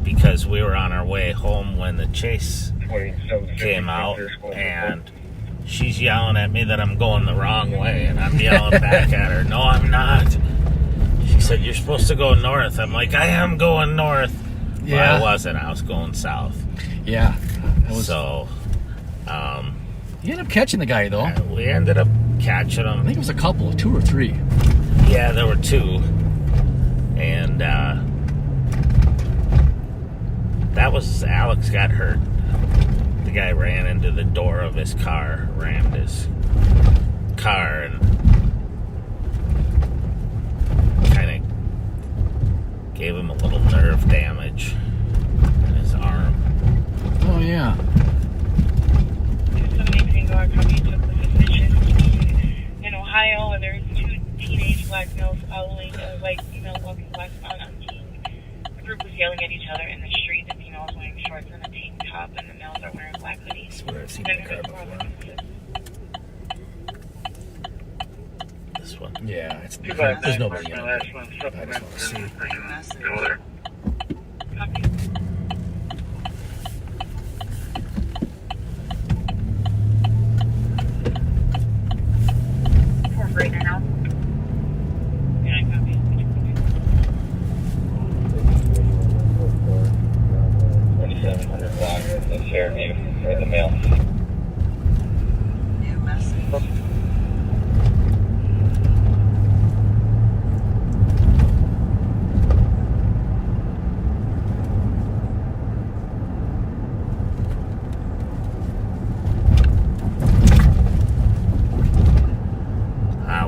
because we were on our way home when the chase came out, and she's yelling at me that I'm going the wrong way, and I'm yelling back at her, no, I'm not. She said, you're supposed to go north. I'm like, I am going north. Yeah. Well, I wasn't. I was going south. Yeah. So, you ended up catching the guy, though. we ended up catching him. I think it was a couple, 2 or 3. Yeah, there were 2. And that was, Alex got hurt. The guy ran into the door of his car, rammed his car, and kind of gave him a little nerve damage in his arm. Oh, yeah. Just some weeks ago, I probably took the suspicion in Ohio where there's 2 teenage black males following a white female walking westbound on King. The group was yelling at each other in the street. The female was wearing shorts and a tank top, and the males are wearing black hoodies. I swear I've seen the car before. This one. Yeah, There's nobody in it. My last one, I just want to see. New message. Go there. Copy. For right now. Yeah, I copy. 2700 block in Fairview for the mail. New message.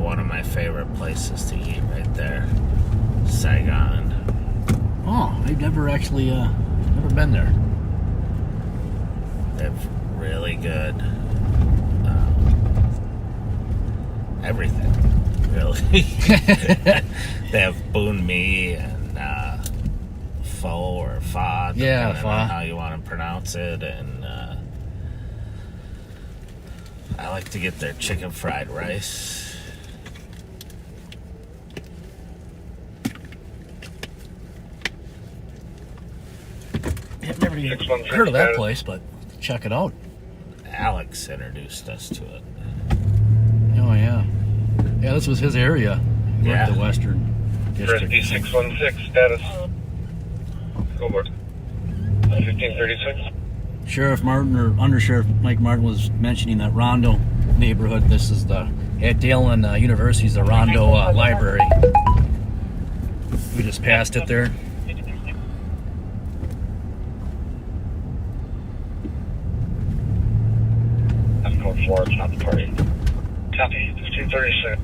One of my favorite places to eat right there. Saigon. Oh, I've never actually, never been there. They have really good everything, really. They have banh mi and pho or pho, Yeah, depending pho. on how you want to pronounce it. And I like to get their chicken fried rice. I've never even heard of that place, but check it out. Alex introduced us to it. Oh, yeah. Yeah, this was his area. He worked Yeah. the Western District. Frisbee 616, status. Go board. 1536. Sheriff Martin, or Undersheriff Mike Martin, was mentioning that Rondo neighborhood. This is at Dale and University's the Rondo Library. We just passed it there. That's code 4, it's not the party. Copy, 1536.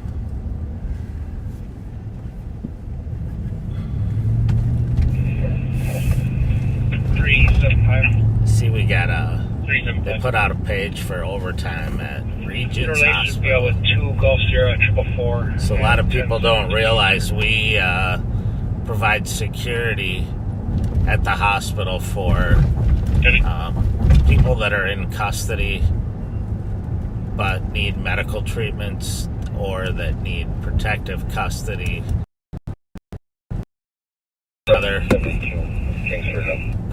See, we got they 375. put out a page for overtime at Regents Hospital. with 2 Gulf Sierra 444. So a lot of people don't realize we provide security at the hospital for people that are in custody but need medical treatments or that need protective custody.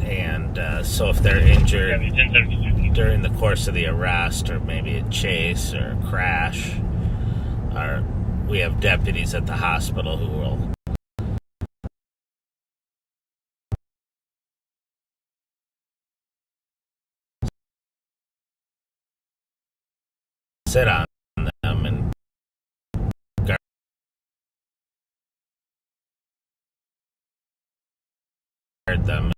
And so if they're injured during the course of the arrest, or maybe a chase or a crash, we have deputies at the hospital who will sit on them and guard them.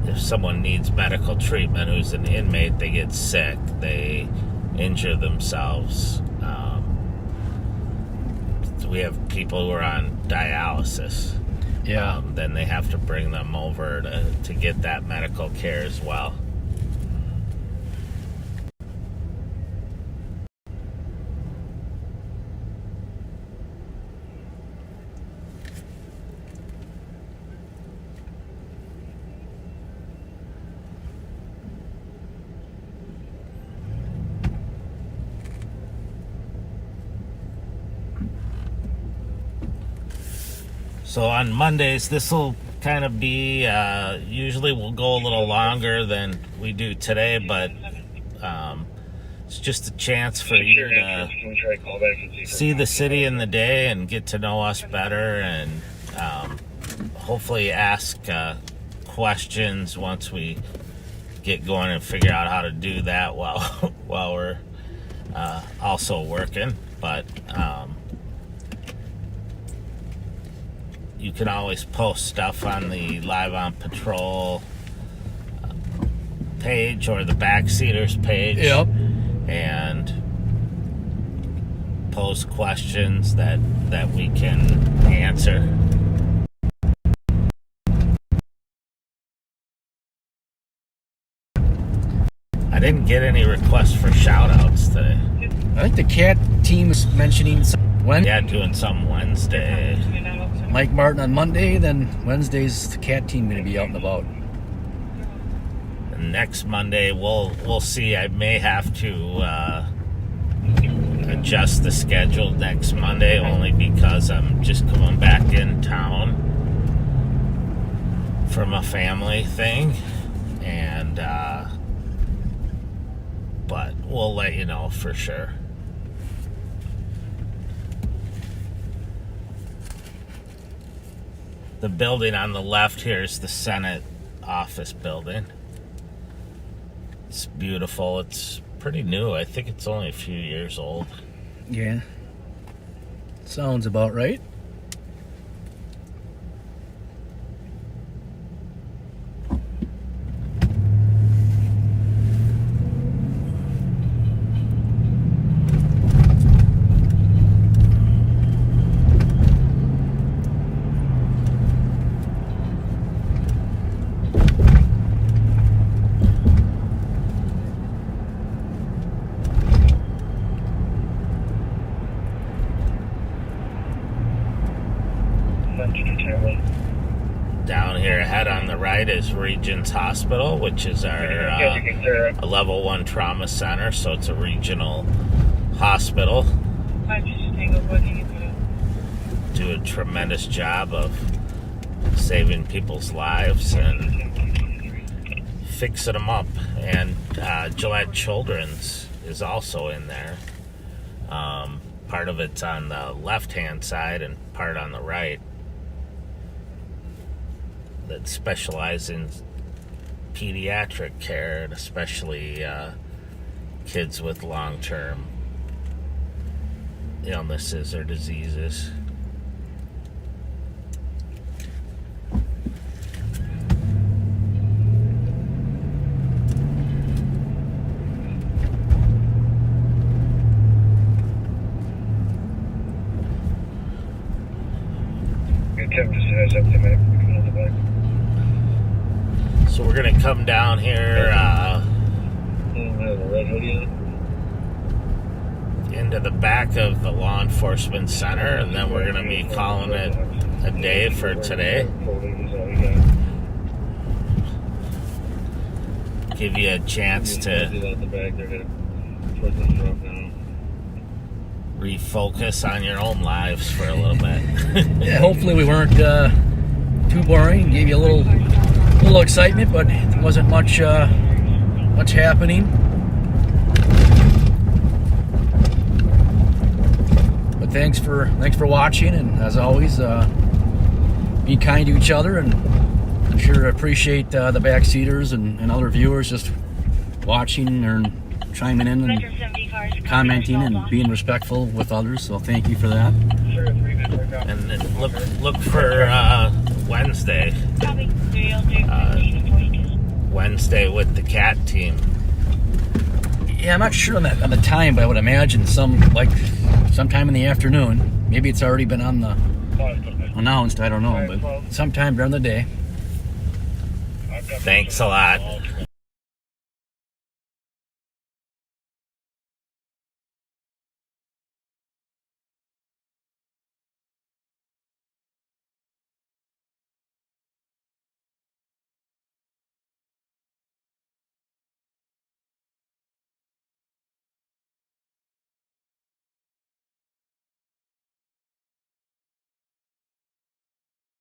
If someone needs medical treatment who's an inmate, they get sick, they injure themselves. We have people who are on dialysis. Yeah. Then they have to bring them over to get that medical care as well. So on Mondays, this will kind of be, usually we'll go a little longer than we do today, but it's just a chance for you to see the city in the day and get to know us better, and hopefully ask questions once we get going and figure out how to do that while we're also working. But you can always post stuff on the Live on Patrol page or the Backseaters page. Yep. And pose questions that we can answer. I didn't get any requests for shout-outs today. I think the cat team is mentioning when. Yeah, doing some Wednesday. Mike Martin on Monday, then Wednesday's the cat team going to be out and about. And next Monday, we'll see. I may have to adjust the schedule next Monday, only because I'm just coming back in town from a family thing, and but we'll let you know for sure. The building on the left here is the Senate office building. It's beautiful. It's pretty new. I think it's only a few years old. Yeah. Sounds about right. Down here ahead on the right is Regions Hospital, which is our a level 1 trauma center, so it's a regional hospital. Do a tremendous job of saving people's lives and fixing them up. And Gillette Children's is also in there. Part of it's on the left-hand side and part on the right, that specialize in pediatric care, and especially kids with long-term illnesses or diseases. So we're gonna come down here into the back of the law enforcement center, and then we're gonna be calling it a day for today. Give you a chance to refocus on your own lives for a little bit. Yeah, hopefully we weren't too boring. Gave you a little excitement, but there wasn't much happening. But thanks for watching, and as always, be kind to each other and I'm sure appreciate the backseaters and other viewers just watching or chiming in and Metro 70 cars. commenting and being respectful with others. So thank you for that. And then look for Wednesday. Copy. 303 Wednesday with the cat team. Yeah, I'm not sure on the time, but I would imagine sometime in the afternoon. Maybe it's already been announced. I don't know, but sometime during the day. Thanks a lot.